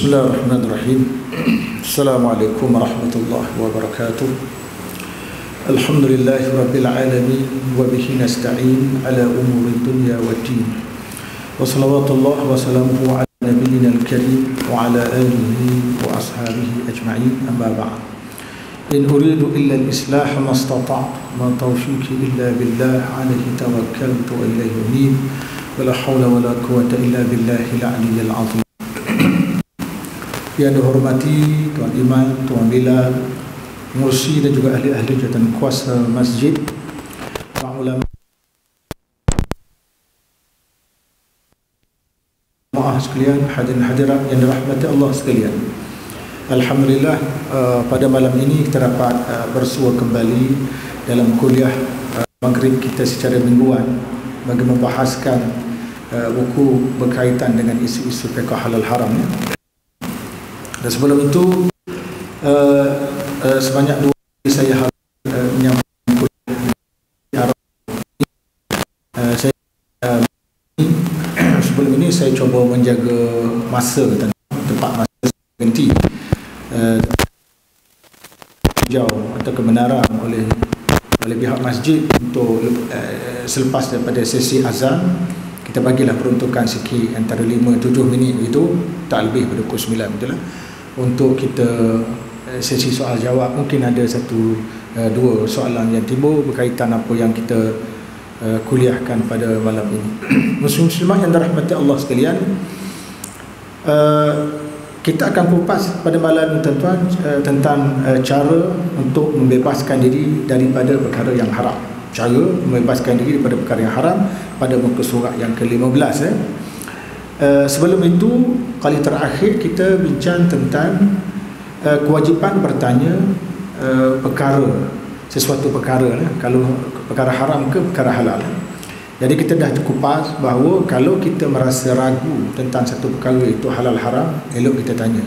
Bismillahirrahmanirrahim. Assalamualaikum warahmatullahi wabarakatuh. Alhamdulillahi rabbil alamin wa bihi nasta'in ala umuri dunya waddin. Wa salawatullah wa salamuhu ala nabiyyina al-karim wa ala alihi wa ashabihi ajma'in. Amma ba'd. In uridu illa al-islah ma istata'tu ma tawfiqi illa billah alayhi tawakkaltu wa ilayhi unib. Wa la hawla wa la quwwata illa billahi al-'aliyyil 'azim. Yang dihormati Tuan Iman, Tuan Bilal, Mursi dan juga ahli-ahli jawatan kuasa masjid, para ulama sekalian, hadirin hadirat yang dirahmati Allah sekalian. Alhamdulillah, pada malam ini kita dapat bersua kembali dalam kuliah maghrib kita secara mingguan bagi membahaskan buku berkaitan dengan isu-isu fiqh halal haram. Dan sebelum itu sebanyak dua kali saya menyampaikan sebelum ini saya cuba menjaga masa tempat masa ganti jauh atau kebenaran oleh pihak masjid untuk selepas daripada sesi azan kita bagilah peruntukan sikit antara 5-7 minit itu, tak lebih pada pukul 9 betul lah, untuk kita sesi soal jawab. Mungkin ada satu dua soalan yang timbul berkaitan apa yang kita kuliahkan pada malam ini. Muslim-muslimat yang dirahmati Allah sekalian, kita akan kupas pada malam ini tuan-tuan tentang cara untuk membebaskan diri daripada perkara yang haram. Cara membebaskan diri daripada perkara yang haram pada muka surat yang ke-15. Sebelum itu, kali terakhir kita bincang tentang kewajipan bertanya perkara, sesuatu perkara, kalau perkara haram ke perkara halal. Jadi kita dah kupas bahawa kalau kita merasa ragu tentang satu perkara itu halal haram, elok kita tanya.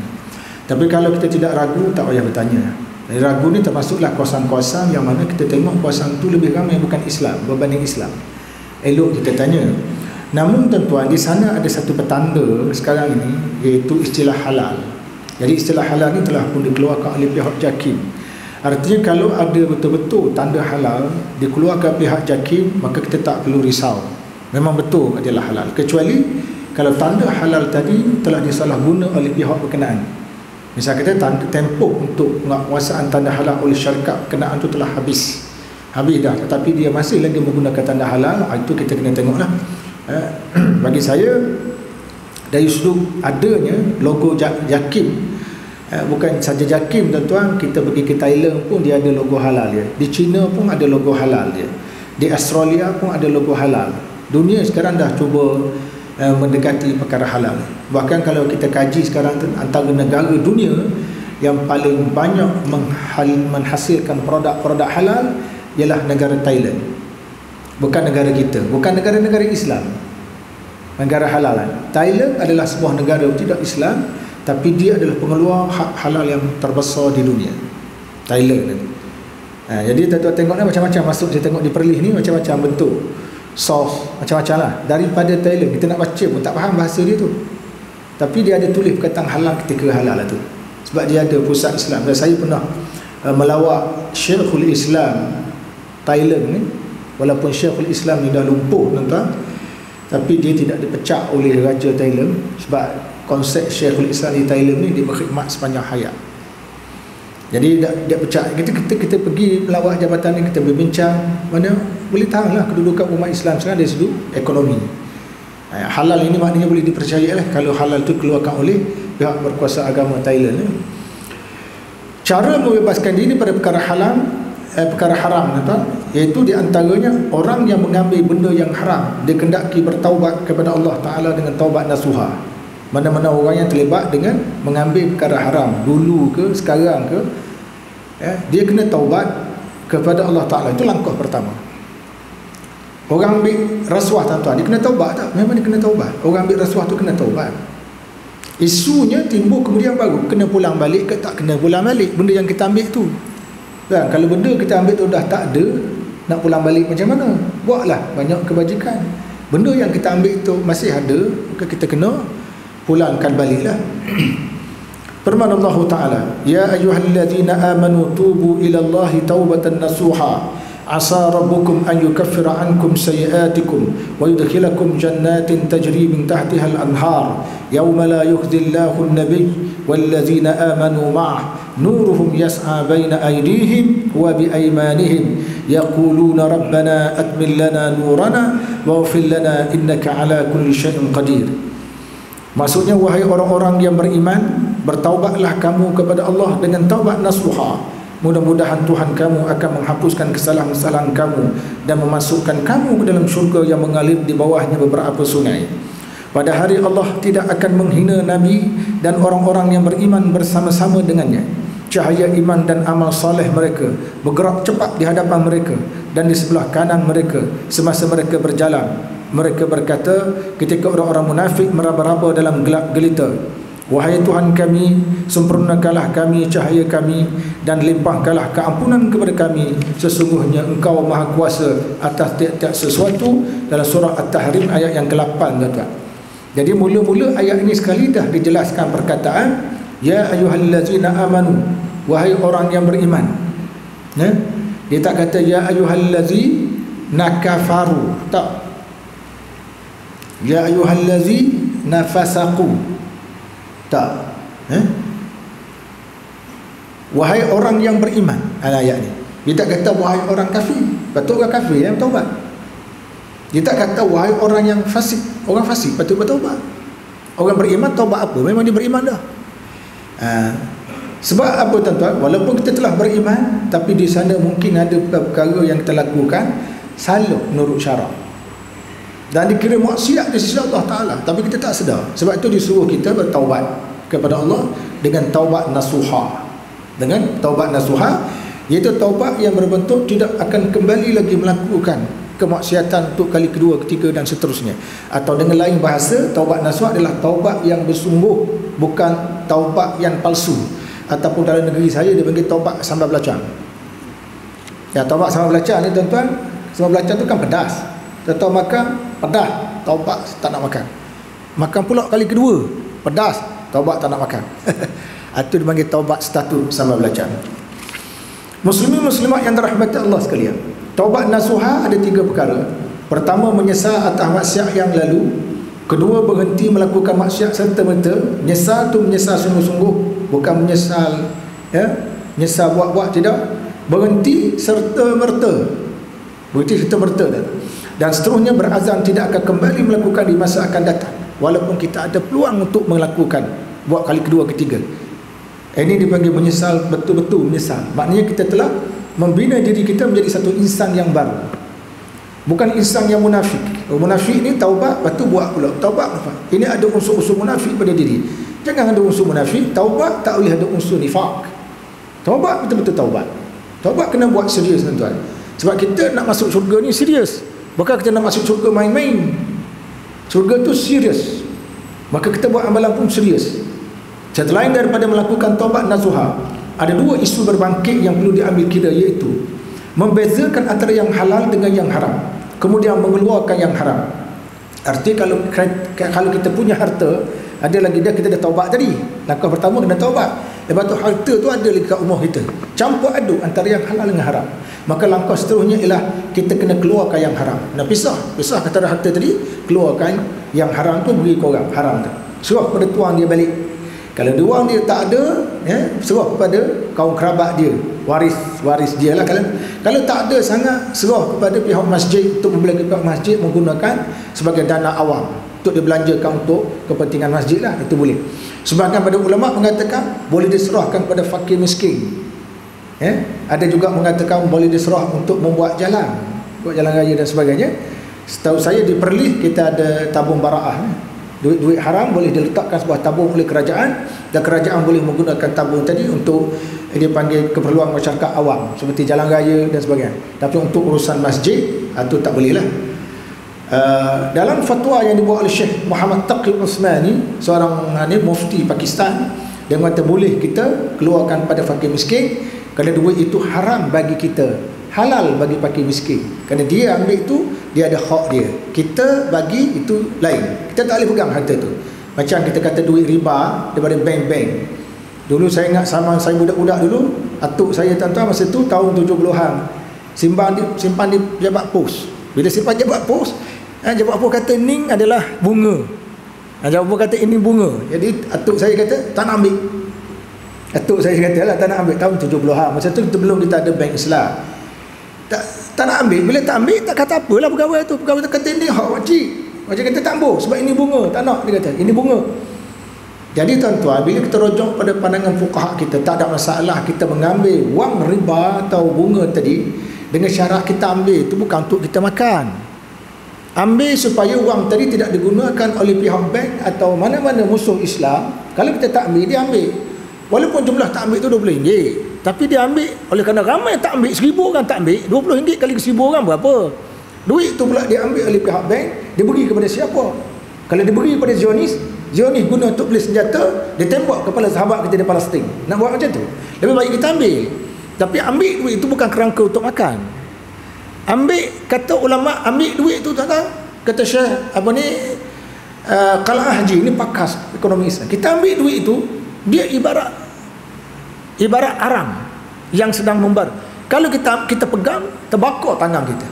Tapi kalau kita tidak ragu, tak payah bertanya. Jadi ragu ni termasuklah kawasan-kawasan yang mana kita tengok kawasan tu lebih ramai bukan Islam berbanding Islam. Elok kita tanya. Namun tuan-tuan, di sana ada satu petanda sekarang ini, iaitu istilah halal. Jadi istilah halal ni telah pun dikeluarkan oleh pihak JAKIM. Artinya kalau ada betul-betul tanda halal dikeluarkan pihak JAKIM, maka kita tak perlu risau, memang betul adalah halal. Kecuali kalau tanda halal tadi telah disalahguna oleh pihak berkenaan. Misal kita tempoh untuk penguasaan tanda halal oleh syarikat berkenaan tu telah habis dah, tetapi dia masih lagi menggunakan tanda halal, itu kita kena tengoklah. Bagi saya, dari sudut adanya logo JAKIM, bukan saja JAKIM tuan-tuan, kita pergi ke Thailand pun dia ada logo halal dia, di China pun ada logo halal dia, di Australia pun ada logo halal. Dunia sekarang dah cuba mendekati perkara halal. Bahkan kalau kita kaji sekarang, antara negara dunia yang paling banyak menghasilkan produk-produk halal ialah negara Thailand. Bukan negara kita, bukan negara-negara Islam, negara halalan. Thailand adalah sebuah negara tidak Islam, tapi dia adalah pengeluar hak halal yang terbesar di dunia, Thailand. Jadi tuan-tuan tengok macam-macam masuk, saya tengok di Perlis ni macam-macam bentuk sos, macam-macam lah. Daripada Thailand, kita nak baca pun tak faham bahasa dia tu, tapi dia ada tulis perkataan halal ketika halal lah tu, sebab dia ada pusat Islam. Dan saya pernah melawat Syekhul Islam Thailand ni, walaupun Syekhul Islam ni dah lumpuh tuan-tuan, tapi dia tidak dipecat oleh Raja Thailand, sebab konsep Syekhul Islam di Thailand ni dia berkhidmat sepanjang hayat. Jadi dia pecat. Kita pergi melawat jabatan ni, kita berbincang, mana boleh tahu lah kedudukan umat Islam sekarang dari sudut ekonomi. Halal ini maknanya boleh dipercayai lah kalau halal tu keluarkan oleh pihak berkuasa agama Thailand. Cara membebaskan diri pada perkara haram tuan, iaitu di antaranya orang yang mengambil benda yang haram, dia kendaki bertaubat kepada Allah Ta'ala dengan taubat nasuha. Mana-mana orang yang terlibat dengan mengambil perkara haram, dulu ke sekarang ke, dia kena taubat kepada Allah Ta'ala. Itu langkah pertama. Orang ambil rasuah tuan-tuan, dia kena taubat tak? Memang dia kena taubat. Orang ambil rasuah tu kena taubat. Isunya timbul kemudian baru, kena pulang balik ke tak kena pulang balik benda yang kita ambil tu. Dan kalau benda kita ambil tu dah tak ada, nak pulang balik macam mana? Buatlah banyak kebajikan. Benda yang kita ambil tu masih ada, maka kita kena pulangkan baliklah. Firman Allah Ta'ala, ya ayyuhalladzina amanu tubu ila Allahi taubatan nasuha asa rabbukum an yukaffira ankum sayiatikum wa yudkhilakum jannatin tajri min tahtiha al-anhar yawma la yukhzillahu an-nabiy walladzina amanu ma'ah nuruhum yas'a baina aydihim wa bi aymanihim yaquluna rabbana atmil lana nurana waghfir lana innaka ala kulli syai'in qadir. Maksudnya, wahai orang-orang yang beriman, bertaubatlah kamu kepada Allah dengan taubat nasuha. Mudah-mudahan Tuhan kamu akan menghapuskan kesalahan-kesalahan kamu dan memasukkan kamu ke dalam syurga yang mengalir di bawahnya beberapa sungai. Pada hari Allah tidak akan menghina Nabi dan orang-orang yang beriman bersama-sama dengannya. Cahaya iman dan amal saleh mereka bergerak cepat di hadapan mereka dan di sebelah kanan mereka semasa mereka berjalan. Mereka berkata ketika orang-orang munafik meraba-raba dalam gelap gelita, wahai Tuhan kami, sempurnakanlah kami cahaya kami dan limpahkanlah keampunan kepada kami, sesungguhnya Engkau Maha Kuasa atas tiap-tiap sesuatu. Dalam surah At-Tahrim ayat yang ke-8, tuan-tuan. Jadi mula-mula ayat ini sekali dah dijelaskan perkataan ya ayyuhallazina amanu, wahai orang yang beriman. Dia tak kata ya ayyuhallazina kafaru, tak. Ya ayyuhallazina fasaqu, tak. Wahai orang yang beriman. Ayat ni dia tak kata wahai orang kafir. Patut orang kafir yang taubat. Dia tak kata wahai orang yang fasik. Orang fasik patut bertaubat. Orang beriman taubat apa? Memang dia beriman dah. Sebab apa, tuan-tuan? Walaupun kita telah beriman, tapi di sana mungkin ada perkara yang kita lakukan salah menurut syarak dan dikira maksiat di sisi Allah Ta'ala, tapi kita tak sedar. Sebab itu disuruh kita bertaubat kepada Allah dengan taubat nasuha. Dengan taubat nasuha, iaitu taubat yang berbentuk tidak akan kembali lagi melakukan kemaksiatan untuk kali kedua, ketiga dan seterusnya. Atau dengan lain bahasa, taubat nasuha adalah taubat yang bersungguh, bukan taubat yang palsu. Ataupun dalam negeri saya dia panggil taubat sambal belacang. Ya, taubat sambal belacang ni, tuan-tuan, sambal belacang tu kan pedas. Tahu makan pedas, taubat tak nak makan. Makan pula kali kedua, pedas, taubat tak nak makan. Itu dipanggil taubat status sama belacang. Muslimin muslimat yang dirahmati Allah sekalian, taubat nasuha ada 3 perkara. Pertama, menyesal atas maksiat yang lalu. Kedua, berhenti melakukan maksiat serta-merta. Menyesal tu menyesal sungguh-sungguh, bukan menyesal menyesal buat-buat, tidak. Berhenti serta-merta. Berhenti serta-merta dan seterusnya berazam tidak akan kembali melakukan di masa akan datang, walaupun kita ada peluang untuk melakukan buat kali kedua, ketiga. Ini dipanggil menyesal, betul-betul menyesal. Maknanya kita telah membina diri kita menjadi satu insan yang baru, bukan insan yang munafik. Munafik ni taubat, lepas tu buat pula taubat. Ini ada unsur-unsur munafik pada diri. Jangan ada unsur munafik. Taubat tak boleh ada unsur nifak. Taubat betul-betul taubat. Taubat kena buat serius, tuan-tuan. Sebab kita nak masuk syurga ni serius. Bukan kita nak masuk syurga main-main. Syurga tu serius. Maka kita buat amalan pun serius. Selain daripada melakukan taubat nasuha, ada 2 isu berbangkit yang perlu diambil kira, iaitu membezakan antara yang halal dengan yang haram, kemudian mengeluarkan yang haram. Arti kalau kita punya harta, ada lagi dia, kita dah taubat tadi. Langkah pertama kena taubat. Lepas tu harta tu ada lagi kat rumah kita, campur aduk antara yang halal dengan haram. Maka langkah seterusnya ialah kita kena keluarkan yang haram. Nak pisah antara harta tadi, keluarkan yang haram tu, beri ke orang haram tu. Suruh pada tuan dia balik. Kalau tuan dia tak ada, suruh kepada kaum kerabat dia, waris dia lah. Kalau tak ada sangat, suruh kepada pihak masjid untuk membeli pihak masjid menggunakan sebagai dana awam untuk dibelanjakan untuk kepentingan masjid lah, itu boleh. Sebahagian pada ulama mengatakan boleh diserahkan kepada fakir miskin. Ada juga mengatakan boleh diserah untuk membuat jalan, buat jalan raya dan sebagainya. Setahu saya di Perlis kita ada tabung baraah. Duit haram boleh diletakkan sebuah tabung oleh kerajaan, dan kerajaan boleh menggunakan tabung tadi untuk dia panggil keperluan masyarakat awam seperti jalan raya dan sebagainya. Tapi untuk urusan masjid itu tak boleh lah. Dalam fatwa yang dibuat oleh Syekh Muhammad Taqi Usmani, seorang mufti Pakistan, dia kata boleh kita keluarkan pada fakir miskin kerana duit itu haram bagi kita, halal bagi fakir miskin. Kerana dia ambil itu, dia ada hak dia. Kita bagi itu lain. Kita tak boleh pegang harta tu. Macam kita kata duit riba daripada bank-bank. Dulu saya ingat sama saya budak-budak dulu, atuk saya tuan-tuan masa tu tahun 70-an. Simpan di jabat pos. Bila simpan jabat pos, jabat pos kata ning adalah bunga. Jabat pos kata ini bunga. Jadi atuk saya kata tak nak ambil. Atuk saya kata lah tak nak ambil tahun 70-an. Masa tu belum kita ada bank Islam. Tak nak ambil. Bila tak ambil tak kata apalah pegawai tu. Pegawai tu kata ni hak wajib. Wajib kata tak ambil sebab ini bunga. Tak nak dia kata. Ini bunga. Jadi tuan-tuan, bila kita rujuk pada pandangan fuqaha kita, tak ada masalah kita mengambil wang riba atau bunga tadi dengan syarat kita ambil itu bukan untuk kita makan. Ambil supaya wang tadi tidak digunakan oleh pihak bank atau mana-mana musuh Islam. Kalau kita tak ambil, dia ambil. Walaupun jumlah tak ambil itu RM20, tapi dia ambil oleh kerana ramai tak ambil, 1000 orang tak ambil, RM20 kali 1000 orang berapa? Duit itu pula dia ambil oleh pihak bank, dia beri kepada siapa? Kalau dia beri kepada Zionis guna untuk beli senjata, dia tembak kepala sahabat kita di Palestin. Nak buat macam tu? Lebih baik kita ambil. Tapi ambil duit itu bukan kerangka untuk makan. Ambil, kata ulama, ambil duit itu tuan-tuan, kata Syekh Qal'ah Haji, ini pakar ekonomi Islam. Kita ambil duit itu, dia ibarat arang yang sedang membar. Kalau kita pegang, terbakar tangan kita.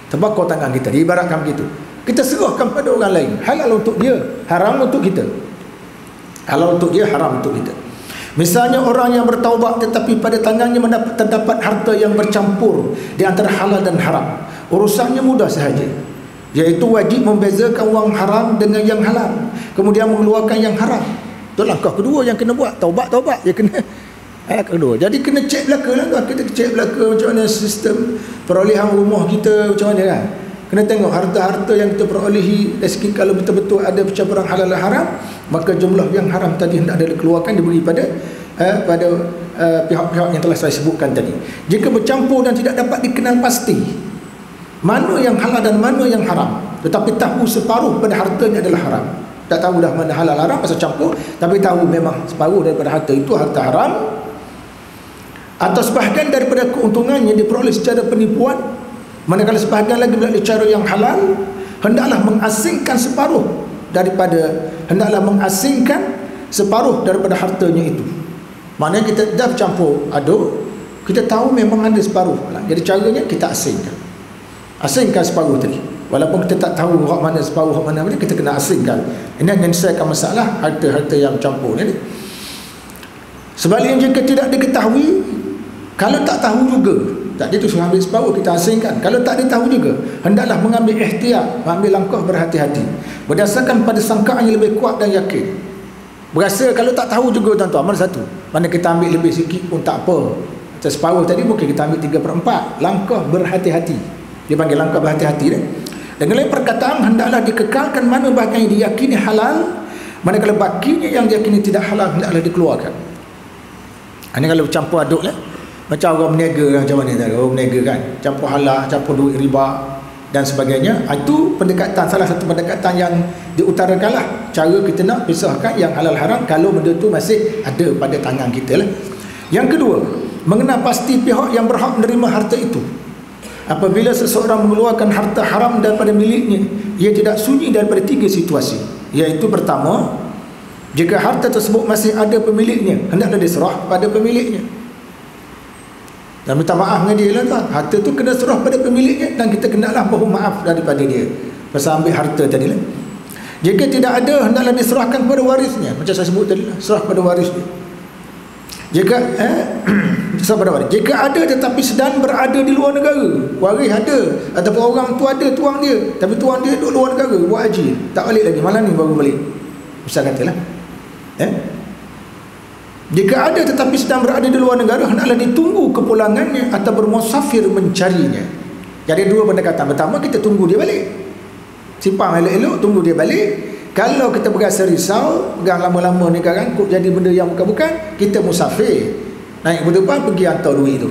Terbakar tangan kita, diibaratkan begitu. Kita serahkan pada orang lain. Halal untuk dia, haram untuk kita. Halal untuk dia, haram untuk kita. Misalnya orang yang bertaubat tetapi pada tangannya terdapat harta yang bercampur di antara halal dan haram. Urusannya mudah sahaja, iaitu wajib membezakan wang haram dengan yang halal, kemudian mengeluarkan yang haram. Itu langkah kedua yang kena buat. Taubat dia kena kedua. Jadi kena cek belaka lah. Kita cek belaka macam mana sistem perolehan rumah kita, macam mana kan. Kena tengok harta-harta yang kita perolehi dari segi kalau betul-betul ada percampuran halal dan haram, maka jumlah yang haram tadi hendak ada dikeluarkan, diberi pada pihak-pihak yang telah saya sebutkan tadi. Jika bercampur dan tidak dapat dikenal pasti mana yang halal dan mana yang haram, tetapi tahu separuh pada hartanya adalah haram, tak tahu dah mana halal haram pasal campur, tapi tahu memang separuh daripada harta itu harta haram, atau sebahagian daripada keuntungannya diperoleh secara penipuan, manakala sebahagian lagi melalui cara yang halal, hendaklah mengasingkan separuh daripada hartanya itu. Maknanya kita dah campur aduk, kita tahu memang ada separuh. Jadi caranya kita asingkan separuh tadi. Walaupun kita tak tahu hak mana separuh, hak mana, kita kena asingkan. Ini menyelesaikan masalah harta-harta yang campur ni. Sebaliknya jika tidak diketahui, kalau tak tahu juga, tak dia tu suruh ambil separuh, kita asingkan. Kalau tak ditahu juga, hendaklah mengambil ihtiyat, mengambil langkah berhati-hati berdasarkan pada sangkaan yang lebih kuat dan yakin. Berasa kalau tak tahu juga tuan-tuan, mana satu, mana kita ambil lebih sikit pun tak apa, macam separuh tadi mungkin kita ambil 3/4. Langkah berhati-hati, dia panggil langkah berhati-hati dah. Dengan lain perkataan, hendaklah dikekalkan mana bahagian yang diyakini halal, manakala bahagian yang diyakini tidak halal hendaklah dikeluarkan. Ini kalau campur aduk lah, macam orang berniaga macam mana tadi, orang berniaga kan, campur halal, campur duit riba dan sebagainya. Itu pendekatan, salah satu pendekatan yang diutarakan lah, cara kita nak pisahkan yang halal haram kalau benda tu masih ada pada tangan kita lah. Yang kedua, mengenal pasti pihak yang berhak menerima harta itu. Apabila seseorang mengeluarkan harta haram daripada miliknya, ia tidak sunyi daripada 3 situasi, iaitu pertama, jika harta tersebut masih ada pemiliknya, hendaklah diserah pada pemiliknya dan minta maaf dengan dia lah tuan. Harta tu kena serah pada pemiliknya dan kita kenalah mohon maaf daripada dia pasal ambil harta tadi lah. Jika tidak ada, hendaklah diserahkan kepada warisnya, macam saya sebut tadi lah, serah pada waris dia. Jika jika ada tetapi sedang berada di luar negara, waris ada ataupun orang tu ada tuang dia, tapi tuang dia duduk luar negara buat haji, tak balik lagi, malam ni baru balik, misal katalah. Jika ada tetapi sedang berada di luar negara, hendaklah ditunggu kepulangannya atau bermusafir mencarinya. Jadi 2 pendekatan. Pertama, kita tunggu dia balik, simpan elok-elok, tunggu dia balik. Kalau kita berasa risau, pegang lama-lama ni kan, kok jadi benda yang bukan-bukan, kita musafir, naik berdepan, pergi hantar duit tu,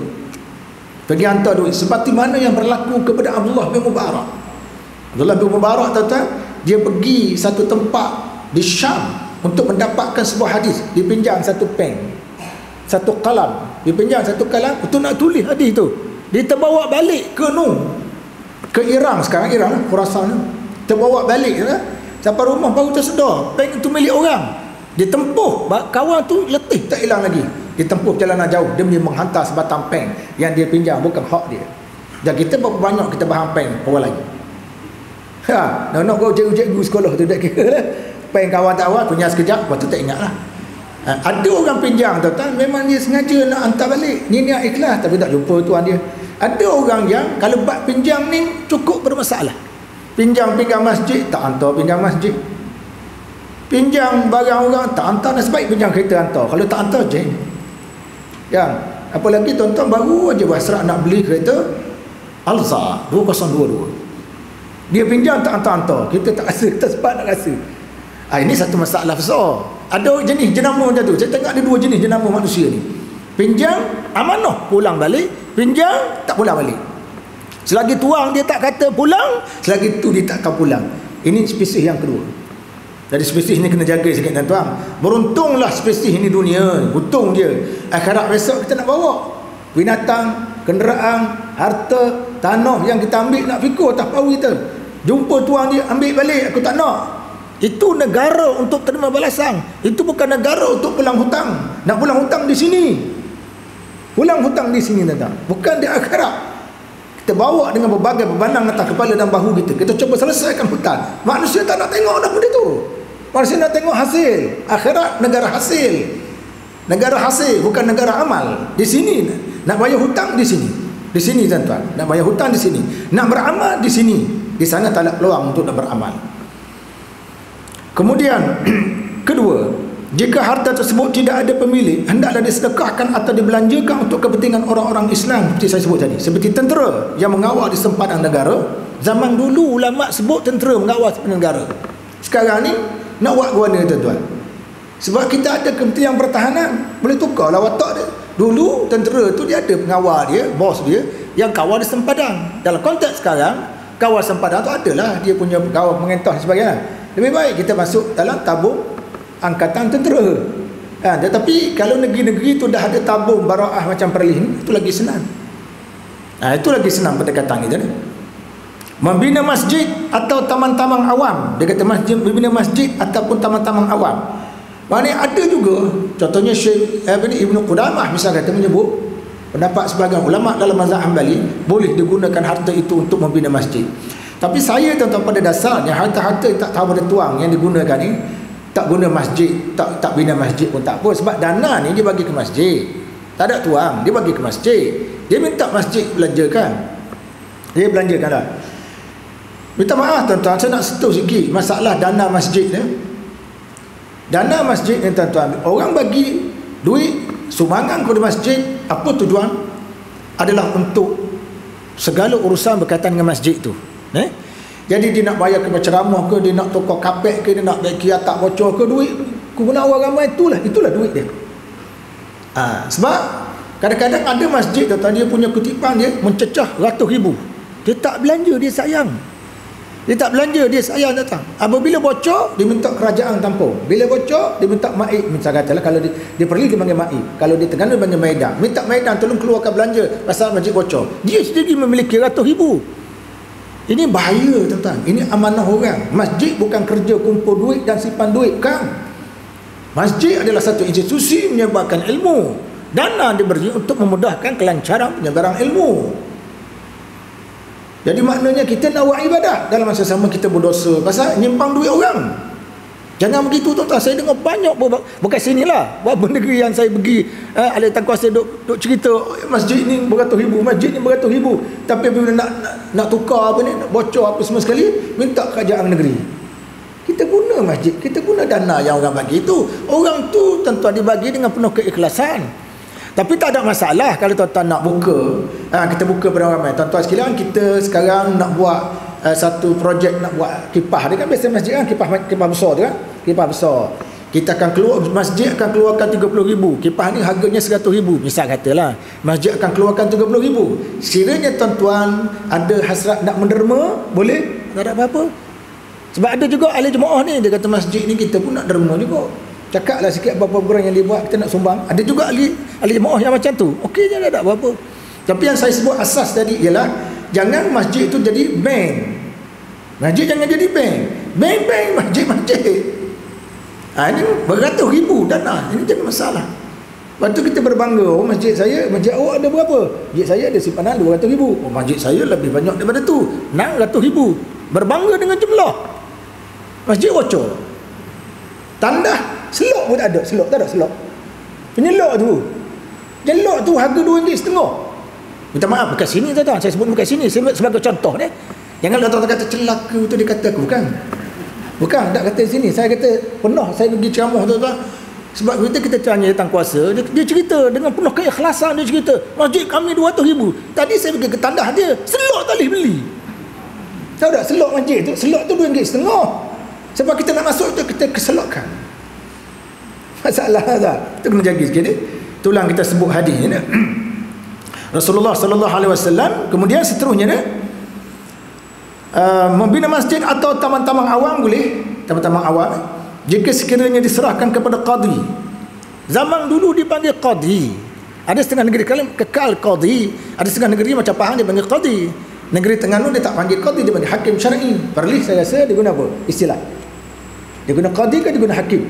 pergi hantar duit. Seperti mana yang berlaku kepada Abdullah bin Mubarak. Abdullah bin Mubarak tuan-tuan, dia pergi satu tempat di Syam untuk mendapatkan sebuah hadis. Dipinjam satu pen, satu kalam, dipinjam satu kalam untuk nak tulis hadis tu. Dia terbawa balik ke Iran, sekarang Iran lah, Khurasan, terbawa balik lah. Sampai rumah baru tersedar pen itu milik orang. Dia tempuh, kawan tu letih tak hilang lagi. Dia tempuh perjalanan jauh demi menghantar sebatang peng yang dia pinjam, bukan hak dia. Dan kita berapa banyak kita bahang peng orang lain. Nak kau cikgu-cikgu sekolah tu tak kira lah. Peng kawan tak awal punya sekejap, lepas tu tak ingat lah. Ada orang pinjam tuan, memang dia sengaja nak hantar balik, ni niat ikhlas tapi tak jumpa tuan dia. Ada orang yang kalau bab pinjam ni cukup bermasalah. Pinjam masjid, tak hantar pinjam masjid. Pinjam barang orang, tak hantar, nasib baik pinjam kereta hantar. Kalau tak hantar, jeng. Yang apalagi tuan-tuan baru aja berhasrat nak beli kereta Alza 2022. Dia pinjam tak hantar-hantar. Kita tak rasa, kita sempat nak rasa. Ini satu masalah besar. Ada jenis jenama macam tu. Saya tengok ada dua jenis jenama manusia ni. Pinjam, amanah, pulang balik. Pinjam, tak pulang balik. Selagi tuang dia tak kata pulang, selagi tu dia tak akan pulang. Ini spesies yang kedua. Jadi spesies ni kena jaga sikit tuan-tuan. Beruntunglah spesies ini dunia. Untung dia. Akhirat besok kita nak bawa binatang, kenderaan, harta, tanah yang kita ambil nak fikir tak tahu kita. Jumpa tuang dia, ambil balik, aku tak nak. Itu negara untuk terima balasan. Itu bukan negara untuk pulang hutang. Nak pulang hutang di sini. Pulang hutang di sini tuan-tuan. Bukan di akhirat. Kita bawa dengan berbagai bebanang atas kepala dan bahu kita. Kita cuba selesaikan hutang. Manusia tak nak tengok dah benda tu. Manusia nak tengok hasil. Akhirat negara hasil. Negara hasil, bukan negara amal. Di sini nak bayar hutang di sini. Di sini tuan-tuan. Nak bayar hutang di sini. Nak beramal di sini. Di sana tak ada peluang untuk nak beramal. Kemudian kedua, jika harta tersebut tidak ada pemilik, hendaklah disedekahkan atau dibelanjakan untuk kepentingan orang-orang Islam seperti saya sebut tadi. Seperti tentera yang mengawal di sempadan negara. Zaman dulu ulama sebut tentera mengawal sempadan negara. Sekarang ni nak buat guana tuan-tuan. Sebab kita ada kementerian pertahanan, boleh tukarlah watak dia. Dulu tentera tu dia ada pengawal dia, bos dia yang kawal di sempadan. Dalam konteks sekarang, kawal sempadan tu adalah dia punya kawal pengentah dan sebagainya. Lebih baik kita masuk dalam tabung angkatan tentera. Tetapi kalau negeri-negeri tu dah ada tabung baraah macam Perlis, itu lagi senang. Itu lagi senang pendekatan kita ni. Membina masjid atau taman-taman awam. Dia kata membina masjid ataupun taman-taman awam. Maknanya ada juga, contohnya Syekh Ibnu Qudamah misalnya kata menyebut pendapat sebahagian ulama dalam mazhab Hanbali boleh digunakan harta itu untuk membina masjid. Tapi saya tuan-tuan pada dasarnya harta-harta tak tahu pada tuang yang digunakan ni tak guna masjid, tak bina masjid pun tak apa, sebab dana ni dia bagi ke masjid. Tak ada tuang, dia bagi ke masjid. Dia minta masjid belanjakan. Dia belanjakan dah. Minta maaf tuan-tuan, saya nak sentuh sikit masalah dana masjid ni. Dana masjid ni tuan-tuan, orang bagi duit sumbangan kepada masjid, apa tujuan? Adalah untuk segala urusan berkaitan dengan masjid tu. Jadi dia nak bayar ke ceramah ke, dia nak tukar kapet ke, dia nak baiki atap bocor ke, duit guna orang ramai, itulah duit dia. Sebab kadang-kadang ada masjid tuan-tuan, dia punya kutipan dia mencecah ratus ribu. Dia tak belanja, dia sayang. Dia tak belanja, dia sayang datang. Apabila bocor, dia minta kerajaan tampung. Bila bocor, dia minta maib. Misalnya katalah kalau dia pergi dia panggil maib. Kalau dia Terengganu dia panggil Maidan. Minta Maidan tolong keluarkan belanja pasal masjid bocor. Dia sendiri memiliki ratus ribu. Ini bahaya tuan-tuan. Ini amanah orang. Masjid bukan kerja kumpul duit dan simpan duit, bukan. Masjid adalah satu institusi menyebarkan ilmu. Dana diberi untuk memudahkan kelancaran penyebaran ilmu. Jadi maknanya kita nak buat ibadah, dalam masa sama kita berdosa pasal nyimpang duit orang. Jangan begitu tuan-tuan. Saya dengar banyak bukan sinilah, beberapa negeri yang saya pergi, ahli tangkuasa duk cerita masjid ni beratus ribu, masjid ni beratus ribu, tapi bila nak tukar apa ni, nak bocor apa semua sekali, minta kerajaan negeri. Kita guna masjid, kita guna dana yang orang bagi itu. Orang tu tuan-tuan dibagi dengan penuh keikhlasan. Tapi tak ada masalah kalau tuan-tuan nak buka, kita buka pada orang ramai. Tuan-tuan sekalian, kita sekarang nak buat satu projek, nak buat kipah. Dia kan biasa masjid kan, kipah besar tu kan, kipah besar. Kita akan keluar, masjid akan keluarkan 30,000. Kipah ni harganya 100,000 misal katalah. Masjid akan keluarkan 30,000. Sekiranya tuan-tuan ada hasrat nak menderma, boleh, tak ada apa-apa. Sebab ada juga ahli jemaah ni, dia kata masjid ni kita pun nak derma juga. Cakaplah sikit apa-apa orang yang dia buat, kita nak sumbang. Ada juga ahli jemaah yang macam tu. Okey je, tak ada apa-apa. Tapi yang saya sebut asas tadi ialah jangan masjid itu jadi bank. Masjid jangan jadi bank. Bank masjid. Ini beratus ribu dana. Ini jadi masalah. Lepas tu kita berbangga, masjid saya, masjid awak ada berapa? Masjid saya ada simpanan 200 ribu. Masjid saya lebih banyak daripada tu, 600 ribu. Berbangga dengan jumlah. Masjid bocor. Tandah selok pun tak ada. Selok tak ada selok. Penyelok tu, jelok tu harga RM2.5. Minta maaf, bukan sini tuan-tuan. Saya sebut bukan sini sebagai contoh ni. Jangan tuan-tuan kata celaka tu dia kata aku. Bukan, tak kata sini. Saya kata pernah saya pergi ceramah tuan-tuan. Sebab kita tanya tentang kuasa, dia cerita dengan penuh keikhlasan. Dia cerita, masjid kami 200 ribu. Tadi saya pergi ke tandah dia, selok tak boleh beli. Tahu tak selok masjid tu? Selok tu RM2.5. Sebab kita nak masuk tu, kita keselokkan. Masalah tak? Itu kena jaga sikit. Itulah kita sebut hadis ni. Rasulullah sallallahu alaihi wasallam kemudian seterusnya dia membina masjid atau taman-taman awam boleh, taman-taman awam jika sekiranya diserahkan kepada qadi. Zaman dulu dipanggil qadi. Ada setengah negeri kekal qadi, ada setengah negeri macam Pahang dia panggil qadi. Negeri Terengganu dia tak panggil qadi, dia panggil hakim syar'i. Perlis saya rasa dia guna apa? Istilah. Dia guna qadi ke dia guna hakim?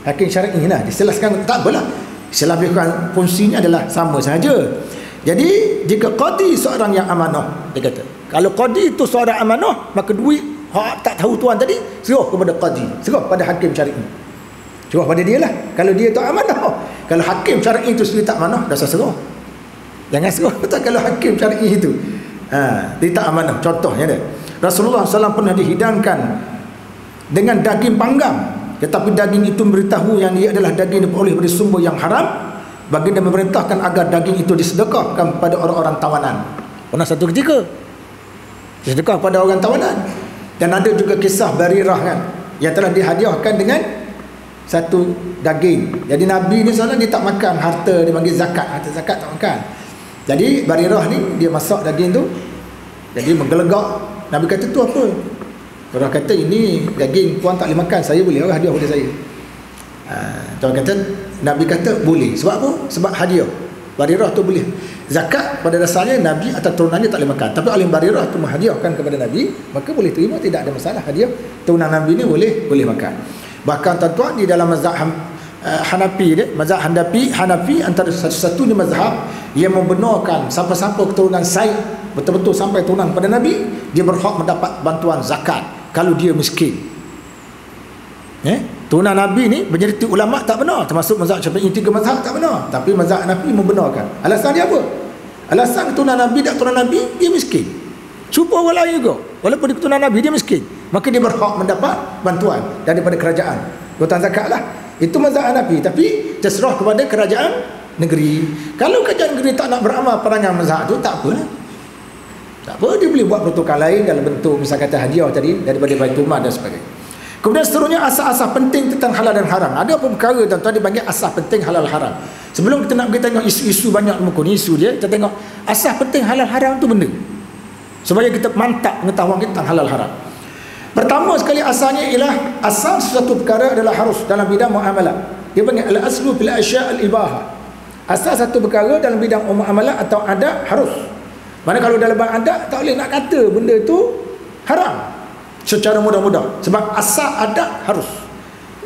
Hakim syar'i lah. Dijelaskan tak apalah. Istilah lebih fungsinya adalah sama sahaja. Jadi jika qadi seorang yang amanah, dia kata, kalau qadi itu seorang amanah, maka duit tak tahu tuan tadi serah kepada qadi, serah pada hakim syar'i. Serah pada dia lah. Kalau dia tak amanah. Kalau hakim syar'i itu sendiri tak amanah, dah serah. Jangan serah betul kalau hakim syar'i itu dia tak amanah. Contohnya dia, Rasulullah SAW pernah dihidangkan dengan daging panggang, tetapi daging itu memberitahu yang dia adalah daging diperoleh dari sumber yang haram. Baginda memerintahkan agar daging itu disedekahkan kepada orang-orang tawanan. Pernah satu ketika disedekah kepada orang tawanan. Dan ada juga kisah Barirah kan, yang telah dihadiahkan dengan satu daging. Jadi Nabi ni sana dia tak makan harta, dia panggil zakat. Harta zakat tak makan. Jadi Barirah ni dia masak daging tu, jadi menggelegak. Nabi kata tu apa? Orang kata ini daging puan tak boleh makan, saya boleh hadiah pada saya. Tuan kata, Nabi kata boleh. Sebab apa? Sebab hadiah. Barirah tu boleh. Zakat pada dasarnya Nabi atau turunannya tak boleh makan. Tapi oleh Barirah tu menghadiahkan kepada Nabi, maka boleh terima, tidak ada masalah. Hadiah turunan Nabi ni boleh makan. Bahkan tuan-tuan di dalam mazhab Hanafi dia, mazhab Hanafi antara satu-satunya mazhab yang membenarkan siapa-siapa keturunan Said betul-betul sampai turunan pada Nabi, dia berhak mendapat bantuan zakat kalau dia miskin. Turunan Nabi ni menjadi ulama tak benar, termasuk mazhab Syafi'i 3 mazhab tak benar, tapi mazhab Hanafi membenarkan. Alasan dia apa? Alasan keturunan Nabi dan keturunan Nabi dia miskin. Cuba orang lain juga, walaupun di keturunan Nabi dia miskin, maka dia berhak mendapat bantuan daripada kerajaan, bantuan zakat lah. Itu mazhab Hanafi, tapi terserah kepada kerajaan negeri. Kalau kerajaan negeri tak nak beramal perangai mazhab tu, tak apa lah. Tak apa, dia boleh buat protokol lain dalam bentuk misal kata hadiah tadi daripada Baitul Mal dan sebagainya. Kemudian seterusnya asas-asas penting tentang halal dan haram. Ada apa perkara tuan-tuan dipanggil asas penting halal haram. Sebelum kita nak pergi tengok isu-isu banyak muka ni isu dia, kita tengok asas penting halal haram tu benda, supaya kita mantap pengetahuan kita tentang halal haram. Pertama sekali asalnya ialah asal sesuatu perkara adalah harus dalam bidang muamalah. Dia panggil al-aslu fil asya' al-ibahah. Asal satu perkara dalam bidang muamalah atau adat harus. Mana kalau dalam adat tak boleh nak kata benda itu haram secara mudah-mudah, sebab asal adat harus.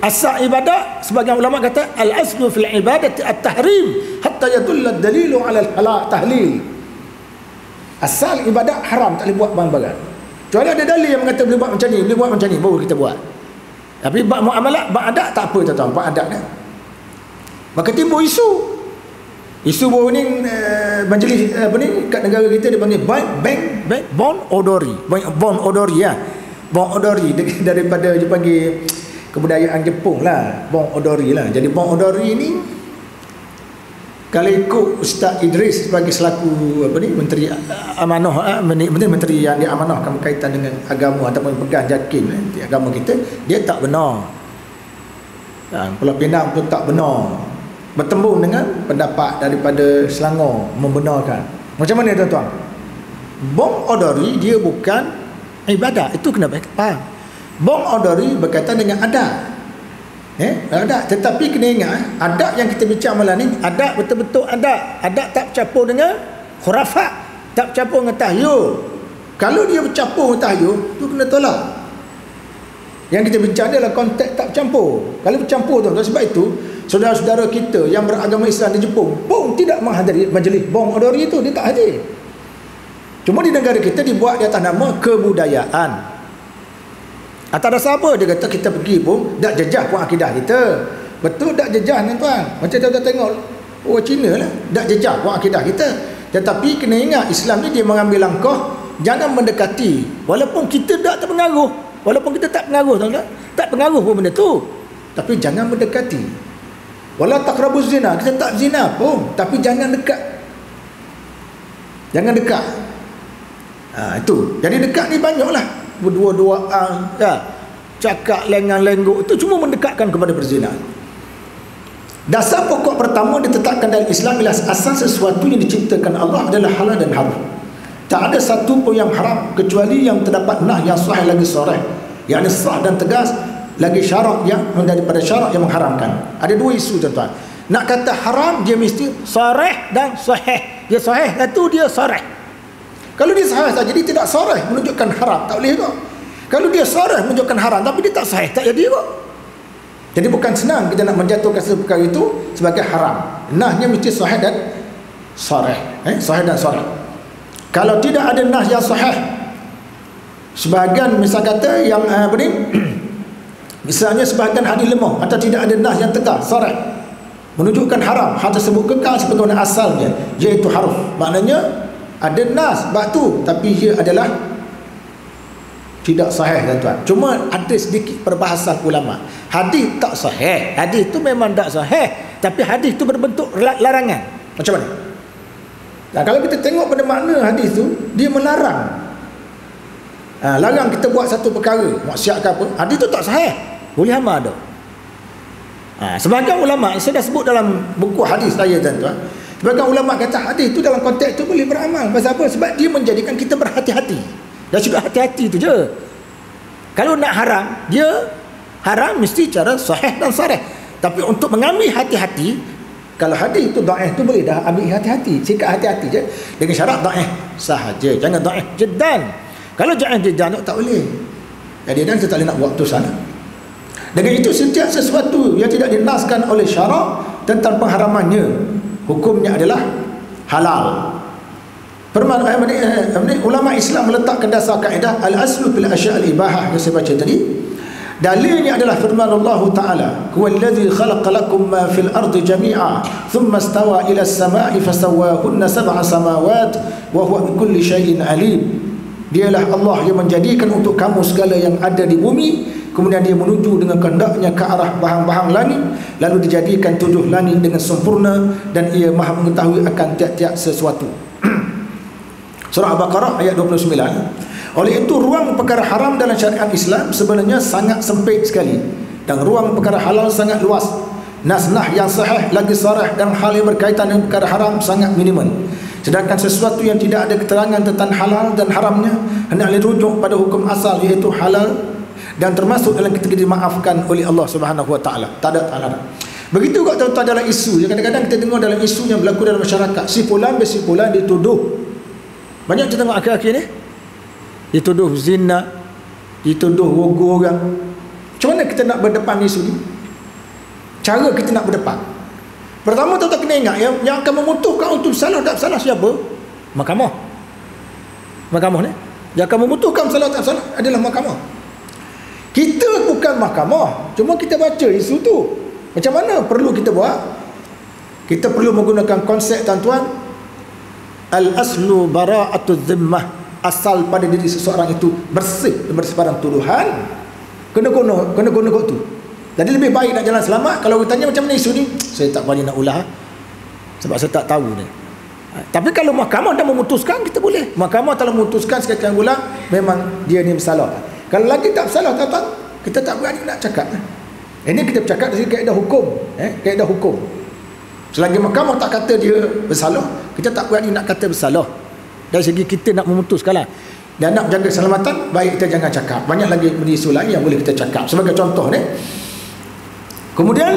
Asal ibadat, sebagian ulama kata al-aslu fil ibadati at-tahrim hatta yadulla ad-dalilu 'ala al-halal tahlil. Asal ibadat haram, tak boleh buat barang-barang. Kecuali ada dalil yang mengatakan boleh buat macam ni, boleh buat macam ni, baru kita buat. Tapi bab muamalah, bab adat tak apa tuan-tuan, bab adat kan. Maka timbul isu baru ni majlis apa ni kat negara kita dia panggil Bon Odori ya. Bon Odori daripada dia panggil kebudayaan Jepun lah, Bon Odori lah. Jadi Bon Odori ni kalau ikut Ustaz Idris sebagai selaku apa ni menteri amanah, menteri yang diamanahkan berkaitan dengan agama ataupun pegang jakin agama kita, dia tak benar. Pulau Pinang pun tak benar. Bertembung dengan pendapat daripada Selangor membenarkan. Macam mana tuan-tuan? Bon Odori dia bukan ibadat, itu kena faham. Bon Odori berkaitan dengan adat. Adat, tetapi kena ingat adat yang kita bincang malam ni adat betul-betul adat. Adat tak bercampur dengan khurafat, tak bercampur dengan tahyul. Kalau dia bercampur dengan tahyul, tu kena tolak. Yang kita bincang adalah konteks tak bercampur. Kalau bercampur tuan-tuan, sebab itu saudara-saudara kita yang beragama Islam di Jepun pun tidak menghadiri majlis Bon Odori itu, dia tak hadir. Cuma di negara kita dibuat di atas nama kebudayaan. Atas dasar apa? Dia kata kita pergi pun tak jejah pun akidah kita. Betul tak jejah tuan-tuan? Macam tuan-tuan tengok orang Cina lah, tak jejah pun akidah kita. Tetapi kena ingat, Islam ni dia mengambil langkah jangan mendekati, walaupun kita tak terpengaruh, walaupun kita tak pengaruh tuan-tuan, tak pengaruh pun benda tu, tapi jangan mendekati. Wala taqrabuz zina, kita tak zina pun, tapi jangan dekat, jangan dekat. Itu jadi dekat ni banyaklah berdua-duaan ya, cakap lengan-lengguk, itu cuma mendekatkan kepada perzinahan. Dasar pokok pertama ditetapkan dalam Islam ialah asal sesuatu yang diciptakan Allah adalah halal dan haram. Tak ada satu pun yang haram kecuali yang terdapat nah yang sahih lagi sarih, yakni sah dan tegas, lagi syarak yang daripada syarak yang mengharamkan. Ada dua isu tuan-tuan. Nak kata haram dia mesti sarih dan sahih. Dia sahih satu, dia sarih. Kalau dia sahih saja dia tidak sarih menunjukkan haram, tak boleh kok. Kalau dia sarih menunjukkan haram tapi dia tak sahih, tak jadi kok. Jadi bukan senang kita nak menjatuhkan satu perkara itu sebagai haram. Nahnya mesti sahih dan sarih, sahih dan sarih. Kalau tidak ada nah yang sahih, sebahagian misal kata yang apa ni misalnya sebahagian hadis lemah atau tidak ada nah yang tegas sarih menunjukkan haram, hal tersebut kekal sebagaimana asalnya, iaitu haruf. Maknanya ada nas batu tapi ia adalah tidak sahih tuan-tuan. Cuma ada sedikit perbahasan ulama. Hadis tak sahih, hadis itu memang tak sahih, tapi hadis itu berbentuk larangan. Macam mana? Nah, kalau kita tengok pada makna hadis tu, dia melarang. Larang kita buat satu perkara, maksiat ke apa, hadis tu tak sahih, boleh amal dah. Sebagian ulama, saya dah sebut dalam buku hadis saya tuan-tuan, sebagian ulama kata hadis tu dalam konteks tu boleh beramal. Pasal apa? Sebab dia menjadikan kita berhati-hati. Dah cukup hati-hati tu je. Kalau nak haram, dia haram mesti cara sahih dan sarih. Tapi untuk mengambil hati-hati, kalau hadis tu dhaif tu boleh dah ambil hati-hati, sikap hati-hati je dengan syarat dhaif sahaja, jangan dhaif jiddan. Kalau dhaif jiddan tak boleh. Jadi dan kita tak boleh nak buat tu sana. Dengan itu setiap sesuatu yang tidak dinaskan oleh syarak tentang pengharamannya, hukumnya adalah halal. Ulama Islam meletakkan dasar kaedah al-aslu fil asya' al-ibahah yang saya baca tadi. Dalilnya adalah firman Allah Ta'ala, huwallazi khalaqa lakum ma fil ardi jami'a thumma istawa ila as-sama'i fasawwahunna sab'a samawat wa huwa bikulli syai'in alim. Dialah Allah yang menjadikan untuk kamu segala yang ada di bumi, kemudian dia menuju dengan kehendaknya ke arah bahang-bahang langit, lalu dijadikan 7 langit dengan sempurna, dan ia maha mengetahui akan tiap-tiap sesuatu. Surah Al-Baqarah ayat 29. Oleh itu ruang perkara haram dalam syariat Islam sebenarnya sangat sempit sekali, dan ruang perkara halal sangat luas. Nas-nah yang sahih lagi sarah dan hal yang berkaitan dengan perkara haram sangat minimum. Sedangkan sesuatu yang tidak ada keterangan tentang halal dan haramnya hendaklah rujuk pada hukum asal, iaitu halal, dan termasuk dalam kategori dimaafkan oleh Allah Subhanahu Wa Taala. Tak ada halangan. Begitu juga tuan-tuan dalam isu yang kadang-kadang kita dengar dalam isu yang berlaku dalam masyarakat, si fulan dituduh. Banyak kita tengok akhir-akhir ni, dituduh zina, dituduh wogo orang. Macam mana kita nak berdepan isu ni? Cara kita nak berdepan, pertama tuan-tuan kena ingat, yang akan memutuskan untuk salah tak salah siapa? Mahkamah. Mahkamah ni yang akan memutuskan salah tak salah adalah mahkamah. Kita bukan mahkamah, cuma kita baca isu tu. Macam mana perlu kita buat? Kita perlu menggunakan konsep tuan-tuan, al-aslu bara'atu dhimmah, asal pada diri seseorang itu bersih daripada sebarang tuduhan. Kena guna tu. Jadi lebih baik nak jalan selamat. Kalau bertanya macam mana isu ni, saya tak berani nak ulah sebab saya tak tahu ni. Tapi kalau mahkamah dah memutuskan, kita boleh. Mahkamah telah memutuskan sekali ulang memang dia ni bersalah. Kalau lagi tak bersalah tuan-tuan, kita tak berani nak cakap. Ini kita bercakap dari kaedah hukum, kaedah hukum. Selagi mahkamah tak kata dia bersalah, kita tak berani nak kata bersalah. Dari segi kita nak memutuskanlah. Dan nak jaga keselamatan, baik kita jangan cakap. Banyak lagi isu lain yang boleh kita cakap. Sebagai contoh ni, kemudian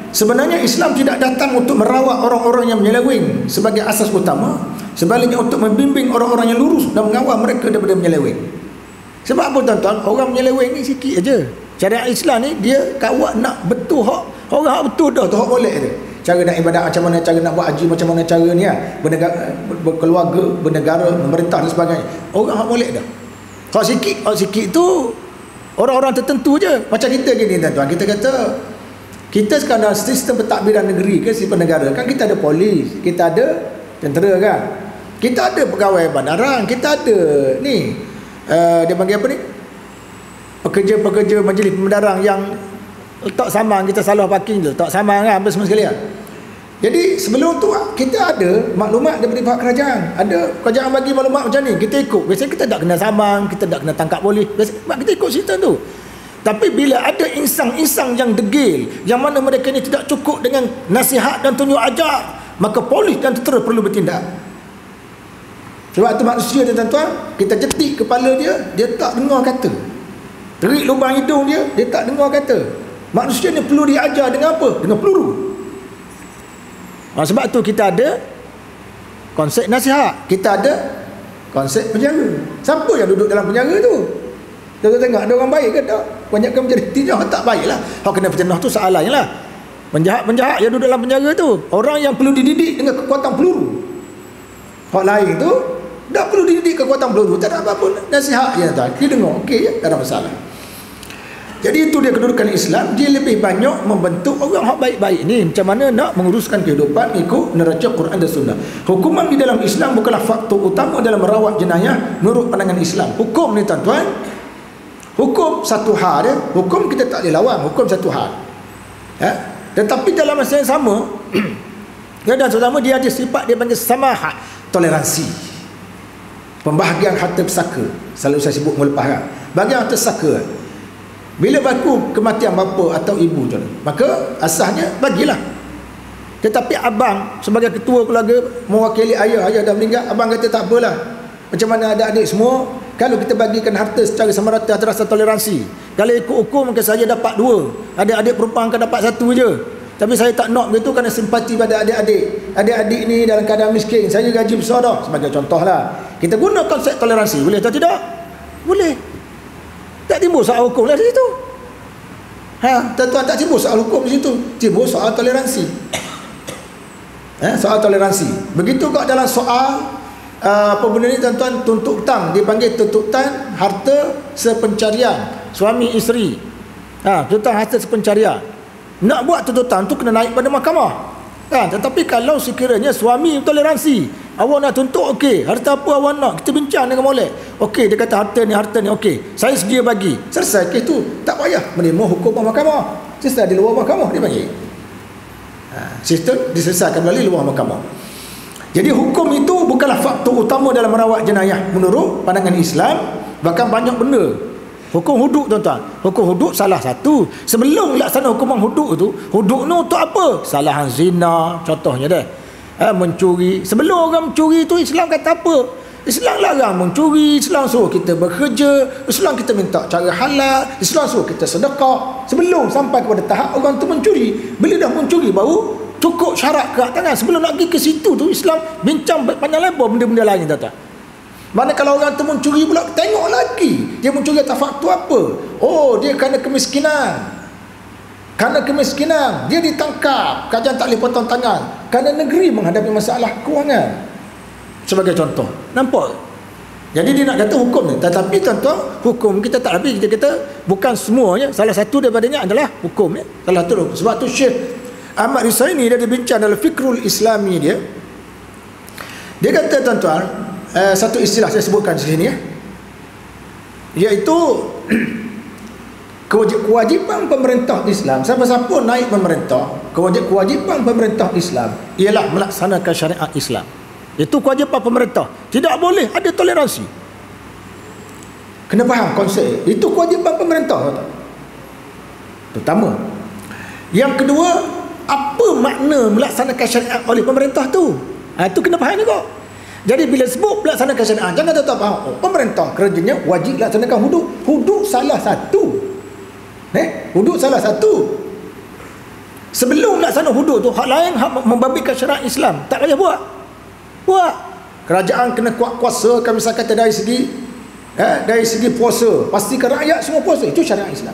sebenarnya Islam tidak datang untuk merawat orang-orang yang menyeleweng sebagai asas utama. Sebaliknya untuk membimbing orang-orang yang lurus dan mengawal mereka daripada menyeleweng. Sebab apa tuan-tuan? Orang menyeleweng ni sikit aja. Syariat Islam ni dia kawak nak betul hak orang hak betul dah tu hak molek dia. Cara nak ibadat macam mana, cara nak buat haji macam mana cara ni berkeluarga, bernegara, memerintah dan sebagainya. Orang hak molek dah. Hak sikit tu orang-orang tertentu je. Macam kita gini tuan-tuan, kita kata kita sekarang dalam sistem pentadbiran negeri ke sistem negara kan, kita ada polis, kita ada tentera kan, kita ada pegawai bandaran, kita ada ni dia panggil apa ni, pekerja-pekerja majlis pembedaran yang letak samang, kita salah parking tu letak samang kan, apa semua sekalian. Jadi sebelum tu kita ada maklumat daripada pihak kerajaan, ada kerajaan bagi maklumat macam ni, kita ikut. Biasanya kita tak kena samang, kita tak kena tangkap polis, biasanya kita ikut sistem tu. Tapi bila ada insang-insang yang degil, yang mana mereka ni tidak cukup dengan nasihat dan tunjuk ajar, maka polis dan tentera perlu bertindak. Sebab tu manusia dia tuan-tuan, kita jetik kepala dia, dia tak dengar kata. Terik lubang hidung dia, dia tak dengar kata. Manusia ni perlu diajar dengan apa? Dengan peluru. Sebab tu kita ada konsep nasihat, kita ada konsep penjara. Siapa yang duduk dalam penjara tu? Kita tengok ada orang baik ke tak? Banyakkan menjadi tak baiklah. Hak kena penjenah tu soalannya lah. Penjahat-penjahat yang duduk dalam penjara tu orang yang perlu dididik dengan kekuatan peluru. Hak lain tu tak perlu dididik kekuatan peluru, tak ada apa-apa nasihat je tuan. Dia dengar okey je, tak ada masalah. Jadi itu dia kedudukan Islam, dia lebih banyak membentuk orang hak baik-baik ni macam mana nak menguruskan kehidupan ikut neraca Quran dan Sunnah. Hukuman di dalam Islam bukanlah faktor utama dalam merawat jenayah menurut pandangan Islam. Hukum ni tuan-tuan, hukum satu hal dia, hukum kita tak boleh lawan, hukum satu hal. Tetapi dalam masa yang sama dan terutama dia ada sifat dia panggil samahat, toleransi. Pembahagian harta pesaka, selalu saya sebut melepaskan. Bahagian harta pesaka, bila berlaku kematian bapa atau ibu tu, maka asasnya bagilah. Tetapi abang sebagai ketua keluarga mewakili ayah dah meninggal, abang kata tak apalah. Macam mana ada adik semua, kalau kita bagikan harta secara sama rata atas rasa toleransi. Kalau ikut hukum maka saya dapat 2, adik-adik perempuan akan dapat 1 je. Tapi saya tak nak begitu kerana simpati pada adik-adik. Adik-adik ni dalam keadaan miskin, saya gaji besar dah. Sebagai contohlah, kita guna konsep toleransi, boleh atau tidak? Boleh. Tak timbul soal hukum lah di situ. Tuan-tuan, tak timbul soal hukum di situ, timbul soal toleransi. Soal toleransi. Begitu kok dalam soal apa benda ni tuan-tuan, tuntut hutang, dipanggil tuntutan harta sepencarian suami isteri. Tuntutan harta sepencarian. Nak buat tuntutan tu kena naik pada mahkamah. Tetapi kalau sekiranya suami toleransi, awak nak tuntut okey, harta apa awak nak, kita bincang dengan molek. Okey, dia kata harta ni okey, saya sedia bagi. Selesai kes tu, tak payah menerima hukum mahkamah. Selesai di luar mahkamah dia bagi. Sistem diselesaikan melalui luar mahkamah. Jadi hukum itu bukanlah faktor utama dalam merawat jenayah menurut pandangan Islam. Bahkan banyak benda. Hukum hudud tuan-tuan, hukum hudud salah satu. Sebelum laksana hukuman hudud tu, hudud tu untuk apa? Kesalahan zina contohnya dah. Mencuri. Sebelum orang mencuri tu Islam kata apa? Islam larang mencuri, Islam suruh kita bekerja, Islam kita minta cara halal, Islam suruh kita sedekah. Sebelum sampai kepada tahap orang tu mencuri, bila dah mencuri baru cukup syarat ke tangan. Sebelum nak pergi ke situ tu Islam bincang panjang lebar benda-benda lain tuan-tuan. Mana kalau orang tu mencuri pula, tengok lagi dia mencuri atas faktor apa. Oh, dia kerana kemiskinan. Kerana kemiskinan dia ditangkap, kerajaan tak boleh potong tangan kerana negeri menghadapi masalah kewangan. Sebagai contoh, nampak? Jadi dia nak kata hukum ni, tetapi tuan-tuan, hukum kita tak habis. Kita kata bukan semuanya, salah satu daripadanya adalah hukum ni. Salah satu. Sebab tu Syekh Ahmad Rizaini dia bincang dalam Fikrul Islami dia. Dia kata tuan-tuan, satu istilah saya sebutkan di sini iaitu kewajipan pemerintah Islam. Siapa-siapa naik pemerintah, kewajipan pemerintah Islam ialah melaksanakan syariat Islam. Itu kewajipan pemerintah. Tidak boleh ada toleransi. Kena faham konsep. Itu kewajipan pemerintah. Pertama. Yang kedua, apa makna melaksanakan syariat oleh pemerintah tu? Itu kena faham juga. Jadi bila sebut melaksanakan syariat, jangan tak faham. Pemerintah kerjanya wajib laksanakan hudud. Hudud salah satu. Hudud salah satu. Sebelum laksana hudud tu, hak lain hak membabitkan syariat Islam, tak payah buat. Kerajaan kena kuat kuasa, kami kata dari segi puasa, pastikan rakyat semua puasa. Itu syariat Islam.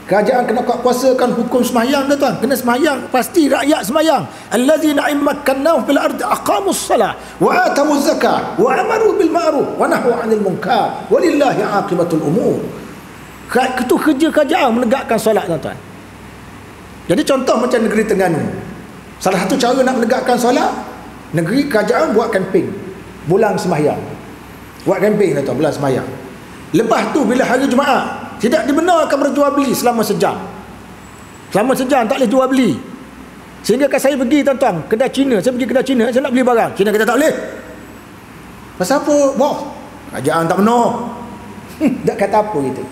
Kerajaan kena kuasakan hukum sembahyang, tuan. Kena sembahyang, pasti rakyat sembahyang. Allazina immakkannahu fil ardi aqamus salah wa atawuz zakah wa amaru bil ma'ruf wa nahu 'anil munkar walillahi 'aqibatul umur. Itu kerja kerajaan menegakkan solat, tuan. Jadi contoh macam negeri Terengganu. Salah satu cara nak menegakkan solat, negeri kerajaan buat kempen bulan sembahyang. Buat kempen, tuan, bulan sembahyang. Lepas tu bila hari Jumaat tidak dibenarkan berjual beli selama sejam. Selama sejam tak boleh jual beli. Sehingga kan saya pergi, tuan-tuan, kedai Cina. Saya pergi kedai Cina, saya nak beli barang. Cina kata tak boleh. Pasal apa? Bos, kerajaan tak benar. Tak kata apa gitu.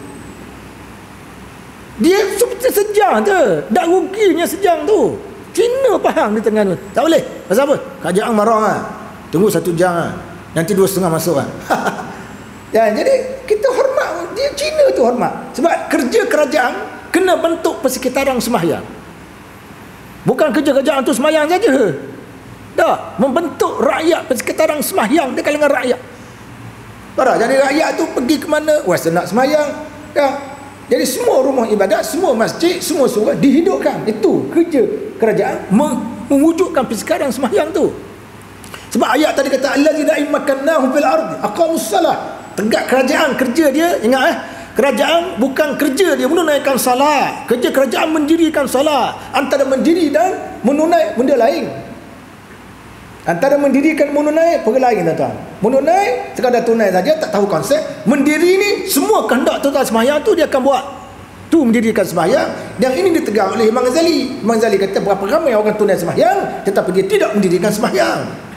Dia sejam tu. Tak ruginya sejam tu. Cina faham di tengah tu. Tak boleh. Pasal apa? Kerajaan marah lah. Tunggu 1 jam lah. Nanti 2,5 masuk lah. Ya, jadi kita hormat dia, Cina tu hormat. Sebab kerja kerajaan kena bentuk persekitaran sembahyang. Bukan kerja kerajaan tu sembahyang saja. Tak, membentuk rakyat persekitaran sembahyang di kalangan rakyat. Jadi rakyat tu pergi ke mana? Wah, saya nak sembahyang. Ya. Jadi semua rumah ibadat, semua masjid, semua surau dihidupkan. Itu kerja kerajaan mewujudkan persekitaran sembahyang tu. Sebab ayat tadi kata allazina immakkannahu fil ardi aqamus salah. Tegak kerajaan, kerja dia, ingat kerajaan bukan kerja dia menunaikan salat. Kerja kerajaan mendirikan salat. Antara mendiri dan menunai benda lain. Antara mendirikan menunai perkara lain, tuan. Menunai sekadar tunai saja, tak tahu konsep. Mendiri ni semua kehendak tuan sembahyang tu dia akan buat. Tu mendirikan sembahyang. Yang ini ditegak oleh Imam Ghazali. Imam Ghazali kata berapa ramai orang tunai sembahyang tetapi dia tidak mendirikan sembahyang.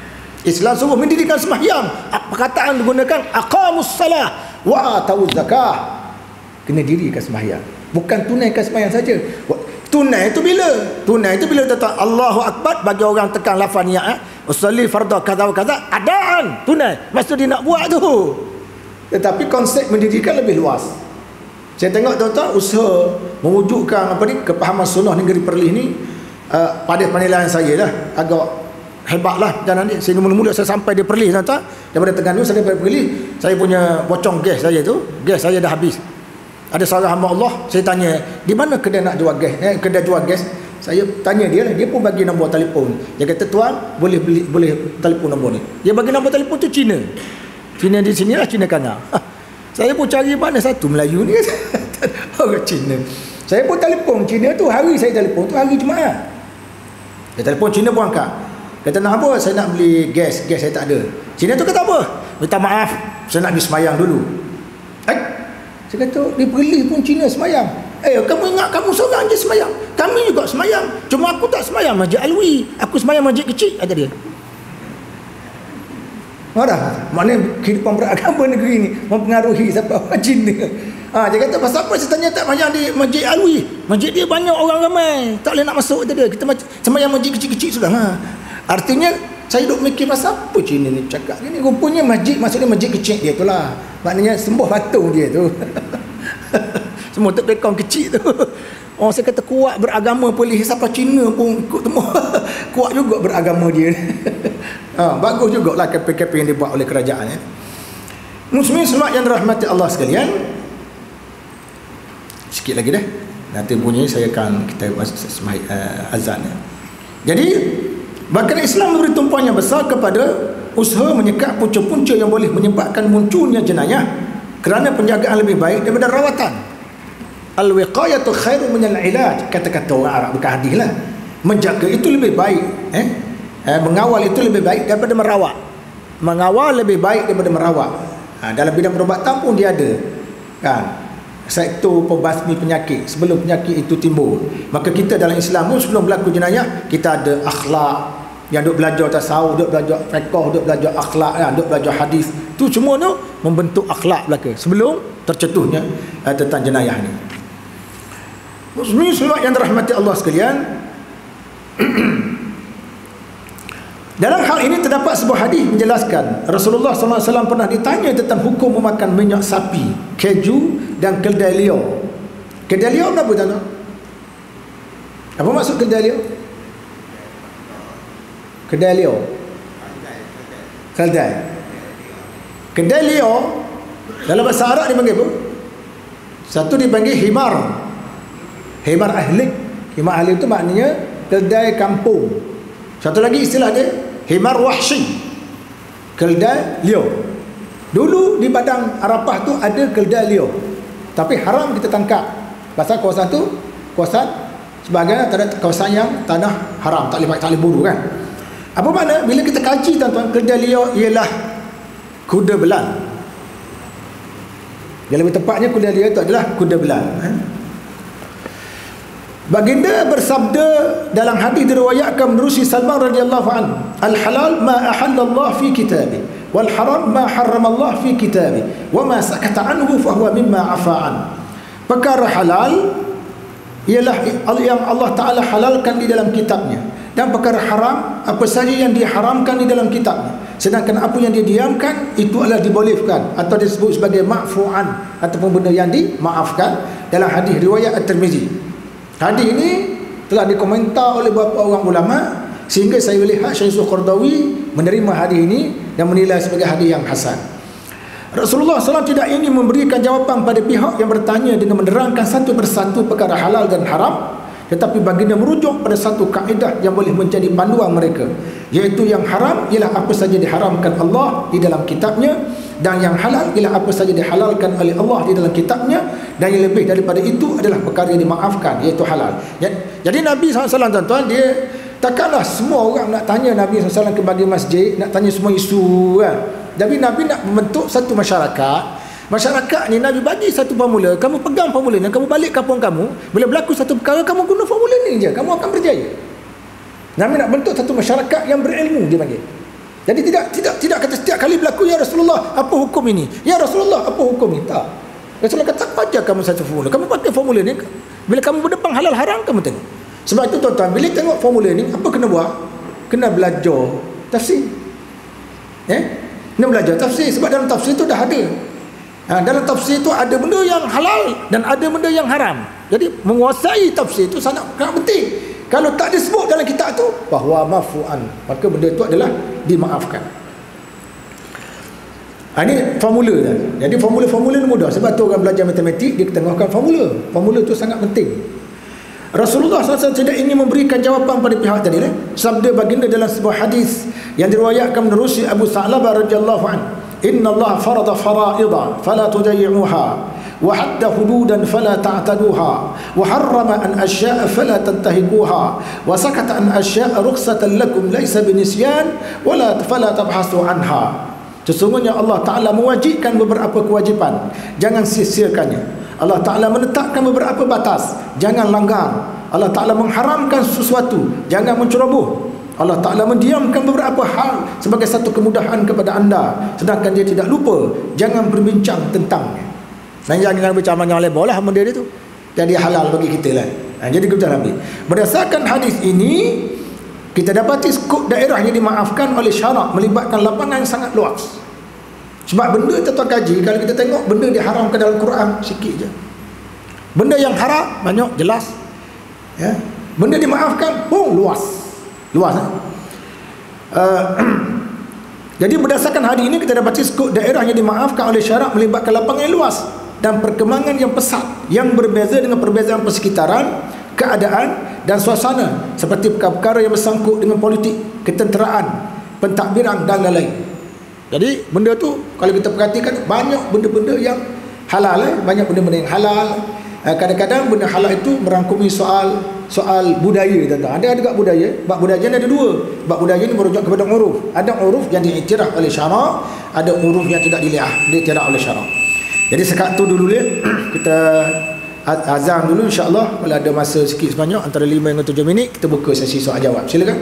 Islam suruh mendirikan sembahyang. Perkataan digunakan aqamus salah wa atawuz zakah. Kena dirikan sembahyang, bukan tunaikan sembahyang saja. Tunai itu bila? Tunai itu bila tuan Allahu Akbar bagi orang tekan lafaz niat, usolli fardhu kaza wa kaza, adaan tunai masa dia nak buat tu. Tetapi konsep mendirikan lebih luas. Saya tengok tuan-tuan usaha mewujudkan apa ni kepahaman sunnah negeri Perlis ni, pada penilaian saya lah agak hebatlah. Dan nanti sehingga mula-mula saya sampai di Perlis, tuan-tuan, daripada Terengganu saya sampai Perlis, saya punya bocong gas saya tu, gas saya dah habis. Ada seorang hamba Allah, saya tanya di mana kedai nak jual gas, kedai jual gas. Saya tanya dia lah, dia pun bagi nombor telefon. Dia kata, tuan boleh beli, boleh telefon nombor ni. Dia bagi nombor telefon tu Cina. Cina di sini lah, Cina kanan. Saya pun cari mana satu Melayu ni. Orang Cina. Saya pun telefon Cina tu, hari saya telefon tu hari Jumaat. Dia telefon Cina pun angkat. Kata nak apa? Saya nak beli gas. Gas saya tak ada. Cina tu kata apa? Minta maaf, saya nak pergi semayang dulu. Saya kata, di Perlis pun Cina semayang. Kamu ingat kamu seorang je semayang? Kami juga semayang. Cuma aku tak semayang Masjid Alwi. Aku semayang masjid kecil, kata dia. Marah. Maknanya kehidupan beragama negeri ni mempengaruhi siapa orang Cina. Dia kata, pasal apa saya tanya tak semayang di Masjid Alwi? Masjid dia banyak orang ramai, tak boleh nak masuk, kata dia. Kita semayang masjid kecil-kecil sudah. Artinya saya duk mikir pasal apa Cina ni cakap ni. Rupanya masjid, maksudnya masjid kecil dia tu lah. Maknanya sembah patung dia tu. Semua tu pekong kecil tu. Saya kata kuat beragama Perlis, siapa Cina pun ikut semua. Kuat juga beragama dia. Bagus jugalah KPKP yang dibuat oleh kerajaan. Muslimin selamat yang dirahmati Allah sekalian. Sikit lagi dah. Nanti bunyi saya akan kita azan. Jadi bahkan Islam memberi tumpuan yang besar kepada usaha menyekat punca-punca yang boleh menyebabkan munculnya jenayah kerana penjagaan lebih baik daripada rawatan. Al-wiqayatu khairu minal ilaj, kata-kata orang Arab, bukan hadis lah. Menjaga itu lebih baik, mengawal itu lebih baik daripada merawat. Mengawal lebih baik daripada merawat. Dalam bidang perubatan pun dia ada, kan, sektor pembasmi penyakit sebelum penyakit itu timbul. Maka kita dalam Islam pun sebelum berlaku jenayah, kita ada akhlak. Yang duk belajar tasawuf, duk belajar fiqh, duk belajar akhlak, duk belajar hadis. Tu semua tu membentuk akhlak belaka sebelum tercetusnya tentang jenayah ni. Muslimin semua yang dirahmati Allah sekalian. Dalam hal ini terdapat sebuah hadis menjelaskan Rasulullah SAW pernah ditanya tentang hukum memakan minyak sapi, keju dan keldai liar. Keldai liar apa tuan? Apa maksud keldai liar? Keldai liar. Keldai. Keldai liar dalam bahasa Arab dipanggil apa? Satu dipanggil himar. Himar ahlik. Himar ahlik itu maknanya keldai kampung. Satu lagi istilah dia, himar wahsy, keldai liar. Dulu di padang Arafah tu ada keldai liar, tapi haram kita tangkap. Pasal kawasan tu kawasan sebagai kawasan yang tanah haram, tak boleh buru kan. Apa makna? Bila kita kaji tuan-tuan, keldai liar ialah kuda belang. Yang lebih tepatnya kuda liar itu adalah kuda belang. Baginda bersabda dalam hadis diriwayatkan menerusi Salman radhiyallahu anhu, al-halal ma ahallallah fi kitabih wal haram ma harramallah fi kitabih wa ma sakata anhu fa huwa mimma afa'an. Perkara halal ialah yang Allah Taala halalkan di dalam kitabnya, dan perkara haram apa saja yang diharamkan di dalam kitabnya. Sedangkan apa yang dia diamkan itu adalah dibolehkan atau disebut sebagai ma'fu'an ataupun benda yang dimaafkan dalam hadis riwayat At-Tirmizi. Hadis ini telah dikomentar oleh beberapa orang ulama, sehingga saya lihat Syekh Qardawi menerima hadis ini dan menilai sebagai hadis yang hasan. Rasulullah SAW tidak ingin memberikan jawapan pada pihak yang bertanya dengan menerangkan satu persatu perkara halal dan haram, tetapi baginda merujuk pada satu kaedah yang boleh menjadi panduan mereka, iaitu yang haram ialah apa saja diharamkan Allah di dalam kitabnya, dan yang halal ialah apa saja dihalalkan oleh Allah di dalam kitabnya, dan yang lebih daripada itu adalah perkara yang dimaafkan, iaitu halal. Jadi Nabi SAW tuan-tuan, dia takkanlah semua orang nak tanya Nabi SAW ke bagi masjid, nak tanya semua isu kan. Tapi Nabi nak membentuk satu masyarakat. Masyarakat ni Nabi bagi satu formula, kamu pegang formula ni, kamu balik kampung kamu, bila berlaku satu perkara kamu guna formula ni je, kamu akan berjaya. Nabi nak bentuk satu masyarakat yang berilmu, dia panggil. Jadi tidak kata setiap kali berlaku, ya Rasulullah apa hukum ini, ya Rasulullah apa hukum ini, tak. Rasulullah kata baca kamu satu formula, kamu pakai formula ni, bila kamu berdepang halal haram kamu tengok. Sebab itu tuan-tuan, bila tengok formula ni, apa kena buat? Kena belajar tafsir. Kena belajar tafsir, sebab dalam tafsir tu dah ada. Dalam tafsir itu ada benda yang halal dan ada benda yang haram. Jadi menguasai tafsir itu sangat penting. Kalau tak disebut dalam kitab tu bahawa mafu'an, maka benda itu adalah dimaafkan. Ini formula kan. Jadi formula ni mudah. Sebab tu orang belajar matematik dia ketengahkan formula. Formula itu sangat penting. Rasulullah SAW tidak ingin memberikan jawapan pada pihak tadi. Sabda baginda dalam sebuah hadis yang diriwayatkan menerusi Abu Sa'labah radhiyallahu anhu, inna Allah farada fara'idha fala tudayyi'uha wa hadda hududan fala ta'taduha wa harrama an asya'a fala tantahikuha wa sakata an asya'a rukhsatan lakum laysa binisyan wala fala tabhasu anha. Sesungguhnya Allah Ta'ala mewajibkan beberapa kewajipan, jangan sia-siakannya. Allah Ta'ala menetapkan beberapa batas, jangan langgar. Allah Ta'ala mengharamkan sesuatu, jangan menceroboh. Allah Ta'ala mendiamkan beberapa hal sebagai satu kemudahan kepada anda, sedangkan dia tidak lupa, jangan berbincang tentangnya. Dan jangan bincang yang lebar lah benda dia tu, jadi halal bagi kita lah. Jadi kita ambil berdasarkan hadis ini, kita dapati skop daerah yang dimaafkan oleh syarak melibatkan lapangan yang sangat luas. Sebab benda tuan-tuan kaji, kalau kita tengok benda diharamkan dalam Quran sikit je, benda yang haram banyak jelas, ya. Benda dimaafkan luas. Jadi berdasarkan hadis ini kita dapati skop daerah yang dimaafkan oleh syarak melibatkan lapangan yang luas dan perkembangan yang pesat yang berbeza dengan perbezaan persekitaran, keadaan dan suasana, seperti perkara-perkara yang bersangkut dengan politik, ketenteraan, pentadbiran dan lain-lain. Jadi benda tu kalau kita perhatikan banyak benda-benda yang halal, banyak benda-benda yang halal. Kadang-kadang benda halal itu merangkumi soal budaya tuan-tuan. Ada juga budaya. Bab budaya ni ada dua. Bab budaya ni merujuk kepada uruf. Ada uruf yang diiktiraf oleh syarak, ada uruf yang tidak diiktiraf oleh syarak. Jadi sekat tu dulu kita azam dulu, insya-Allah kalau ada masa sikit sebanyak antara 5 hingga 7 minit kita buka sesi soal jawab. Silakan.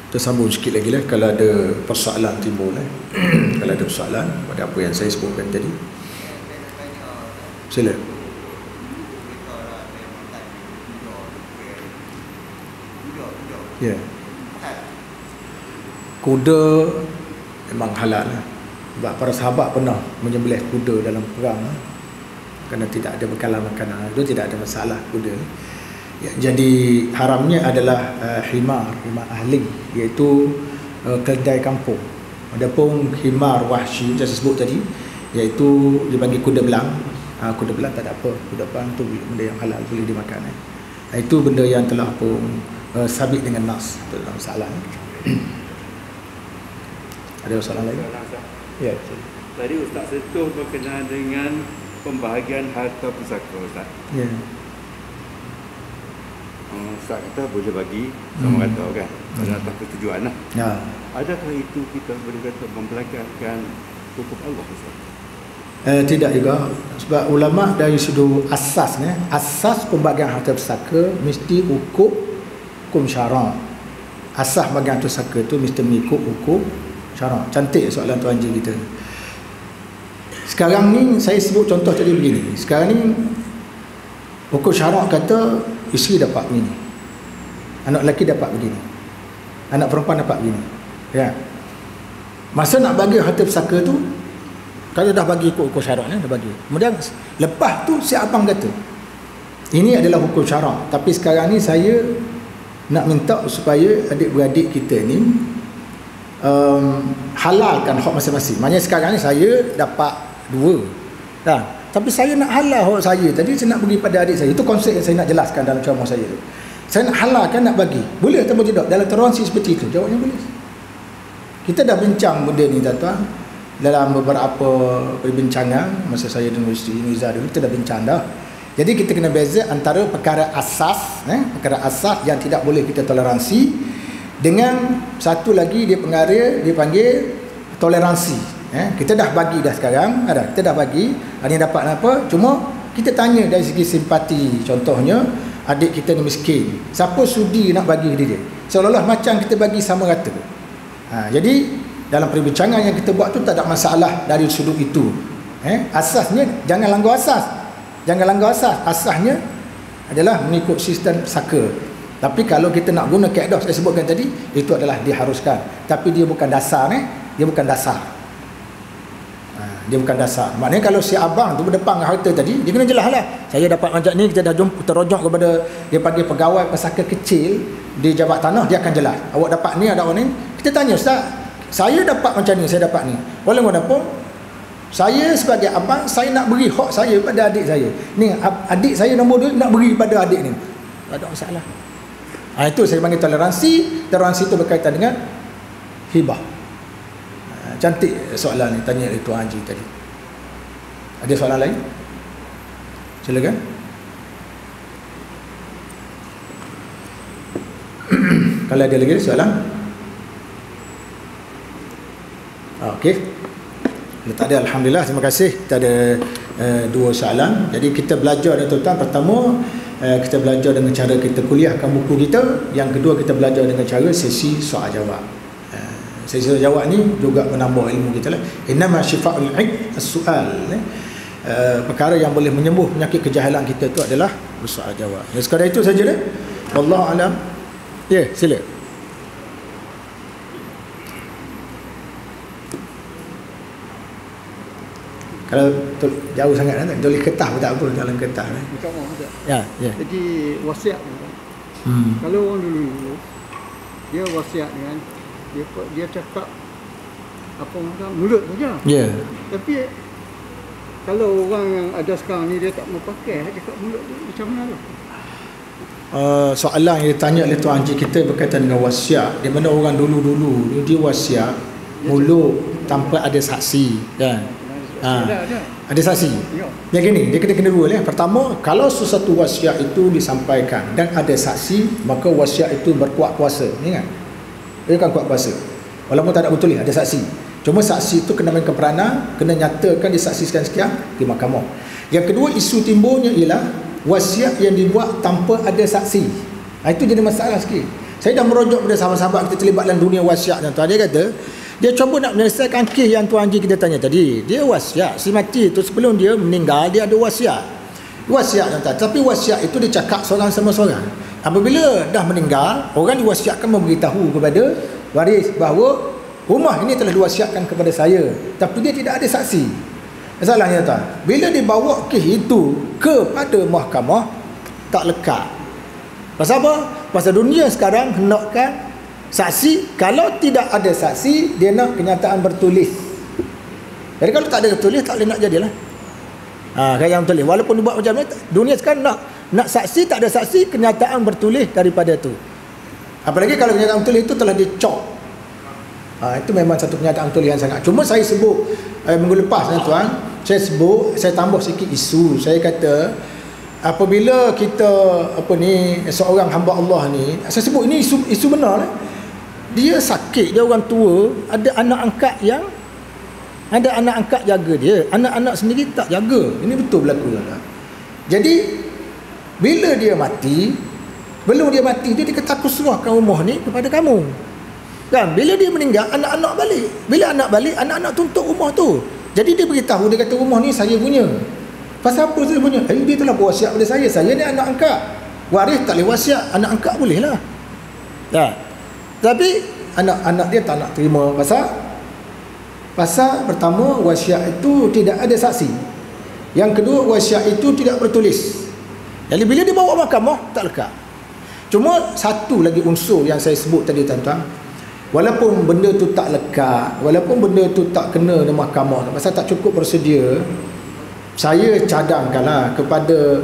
Kita sambung sikit lagi lah kalau ada persoalan timbul kalau ada persoalan pada apa yang saya sebutkan tadi, sila. Ya, kuda memang halal lah. Sebab para sahabat pernah menyembelih kuda dalam perang kerana tidak ada bekalan makanan, itu tidak ada masalah kuda. Ya, jadi haramnya adalah himar ahli, iaitu keledai kampung. Adapun himar wahsyi yang saya sebut tadi, iaitu dipanggil kuda belang. Kuda belang tak ada apa, kuda belang tu benda yang halal, boleh dimakan. Itu benda yang telah pun sabit dengan nas, tak ada masalah. Ada soalan lain? Ya. Tadi Ustaz sentuh berkenaan dengan pembahagian harta pusaka, Ustaz. Ya. Ustaz kata boleh bagi sama kata kan, dalam atas persetujuan lah. Ya. Adakah itu kita boleh kata membelakangkan hukum Allah, Ustaz? Tidak juga, sebab ulama dari sudut asas asas pembagian harta pusaka mesti hukum syarak. Asas bagian harta pusaka itu mesti mengikut hukum syarak. Cantik soalan Tuan Haji kita. Sekarang ni saya sebut contoh tadi begini. Sekarang ni hukum syarak kata isteri dapat begini, anak lelaki dapat begini, anak perempuan dapat begini. Ya. Masa nak bagi harta pusaka tu, kalau dah bagi ikut hukum syarak dah bagi. Kemudian lepas tu si abang kata, ini adalah hukum syarak, tapi sekarang ni saya nak minta supaya adik-beradik kita ni halalkan hak masing-masing. Maknanya sekarang ni saya dapat dua. Tapi saya nak halal hak saya tadi, saya nak bagi pada adik saya. Itu konsep yang saya nak jelaskan dalam ceramah saya tu. Saya nak halalkan, nak bagi. Boleh atau tidak dalam toleransi seperti itu? Jawabnya boleh. Kita dah bincang benda ni tuan-tuan dalam beberapa perbincangan masa saya di Universiti Nizar dulu, kita dah bincang dah. Jadi kita kena beza antara perkara asas, perkara asas yang tidak boleh kita toleransi, dengan satu lagi dia panggil toleransi. Kita dah bagi dah sekarang, kita dah bagi, ada yang dapat apa, cuma kita tanya dari segi simpati. Contohnya adik kita ni miskin, siapa sudi nak bagi dia? Seolah-olah macam kita bagi sama rata. Jadi dalam perbincangan yang kita buat tu tak ada masalah dari sudut itu. Asasnya jangan langgar asas. Asasnya adalah mengikut sistem saka. Tapi kalau kita nak guna kaedah saya sebutkan tadi, itu adalah diharuskan. Tapi dia bukan dasar. Dia bukan dasar. Dia bukan dasar. Maknanya kalau si abang tu berdepan dengan harta tadi, dia kena jelas lah. Saya dapat macam ni, kita dah jumpa terojok kepada dia panggil pegawai pesaka kecil di Jabatan Tanah, dia akan jelas. Awak dapat ni, ada orang ni. Kita tanya, Ustaz, saya dapat macam ni, saya dapat ni. Walaupun saya sebagai abang, saya nak beri hak saya pada adik saya. Ni adik saya nombor 2 nak beri pada adik ni. Tak ada masalah. Itu saya panggil toleransi. Toleransi itu berkaitan dengan hibah. Cantik soalan ni tanya oleh Tuan Haji tadi. Ada soalan lain? Silakan. Kalau ada lagi soalan? Okey. Kalau tak ada, alhamdulillah, terima kasih. Kita ada dua soalan. Jadi kita belajar ni tuan-tuan. Pertama, kita belajar dengan cara kita kuliahkan buku kita. Yang kedua, kita belajar dengan cara sesi soal jawab. Sesi soal jawab ni juga menambah ilmu kita lah. Innama syifa'ul 'ilm as-su'al. Perkara yang boleh menyembuh penyakit kejahilan kita tu adalah bersoal jawab. Ya, sekadar itu saja dah. Wallahu a'lam. Ya, sila. Kalau jauh sangat kan, tulis kertas pun tak apa, dalam kertas. Macam mana tak? Ya, ya. Jadi wasiat ni kan. Kalau orang dulu dia wasiat ni kan, dia cakap apa orang kata mulut saja. Ya. Tapi kalau orang yang ada sekarang ni dia tak mau pakai cakap mulut tu, macam mana tu? Soalan yang ditanya oleh Tuan Haji kita berkaitan dengan wasiat, di mana orang dulu-dulu dia wasiat mulut tanpa ada saksi kan. Ada saksi. Yang gini, dia kena dua lah. Pertama, kalau sesuatu wasiat itu disampaikan dan ada saksi, maka wasiat itu berkuat kuasa. Ingat? Dia kan kuat kuasa. Walaupun tak ada betul ada saksi. Cuma saksi itu kena mainkan peranan, kena nyatakan disaksikan sekian di mahkamah. Yang kedua, isu timbulnya ialah wasiat yang dibuat tanpa ada saksi. Itu jadi masalah sikit. Saya dah merujuk pada sahabat-sahabat kita terlibat dalam dunia wasiat dan tuan. Dia kata, dia cuba nak menyelesaikan kes yang Tuan Haji kita tanya tadi. Dia wasiat, si mati itu sebelum dia meninggal dia ada wasiat. Wasiat tuan. Tapi wasiat itu dia cakap seorang sama seorang. Apabila dah meninggal, orang diwasiatkan memberitahu kepada waris bahawa rumah ini telah diwasiatkan kepada saya, tapi dia tidak ada saksi. Masalahnya tuan, bila dibawa kes itu kepada mahkamah tak lekat. Pasal apa? Pasal dunia sekarang hendakkan saksi. Kalau tidak ada saksi, dia nak kenyataan bertulis. Jadi kalau tak ada bertulis, tak boleh nak jadilah. Kayak yang bertulis. Walaupun dibuat macam ni, dunia sekarang nak saksi, tak ada saksi, kenyataan bertulis daripada tu. Apalagi kalau kenyataan bertulis itu telah dicop. Itu memang satu kenyataan bertulis yang sangat. Cuma saya sebut minggu lepas tuan, saya tambah sikit isu. Saya kata apabila kita seorang hamba Allah ni, saya sebut ini isu benar lah. Dia sakit, dia orang tua, ada anak angkat jaga dia, anak-anak sendiri tak jaga. Ini betul berlaku lah. Jadi bila dia mati, belum dia mati dia kata aku serahkan rumah ni kepada kamu kan. Bila dia meninggal, anak-anak balik. Bila anak balik, anak-anak tuntut rumah tu. Jadi dia beritahu, dia kata rumah ni saya punya. Pasal apa saya punya? Dia telah berwasiat pada saya ni anak angkat. Waris tak boleh wasiat, anak angkat boleh lah. Tapi anak-anak dia tak nak terima. Pasal pertama, wasiat itu tidak ada saksi. Yang kedua, wasiat itu tidak bertulis. Jadi bila dia bawa mahkamah, tak lekat. Cuma satu lagi unsur yang saya sebut tadi tuan-tuan, walaupun benda tu tak lekat, walaupun benda tu tak kena di mahkamah, pasal tak cukup bersedia, saya cadangkanlah kepada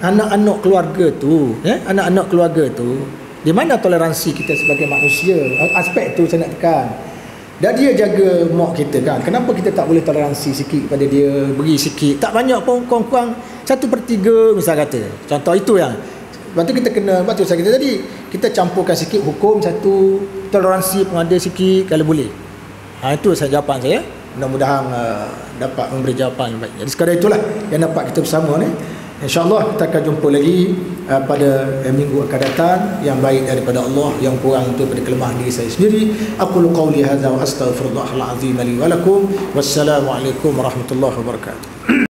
anak-anak keluarga tu, anak-anak keluarga tu, di mana toleransi kita sebagai manusia. Aspek tu saya nak tekan. Dan dia jaga mak kita kan. Kenapa kita tak boleh toleransi sikit kepada dia, beri sikit, tak banyak pun, kurang-kurang 1/3 misal kata. Contoh itu yang. Lepas tu kita kena, lepas tu saya kata tadi, kita campurkan sikit hukum satu, toleransi pun ada sikit kalau boleh. Itu jawapan saya. Mudah-mudahan dapat memberi jawapan yang baik. Jadi sekadar itulah yang dapat kita bersama ni. InsyaAllah kita akan jumpa lagi pada minggu akan datang. Yang baik daripada Allah, yang kurang daripada kelemahan diri saya sendiri. Aqulu qawli hadza wa astaghfirullahal azim li wa lakum. Wassalamualaikum warahmatullahi wabarakatuh.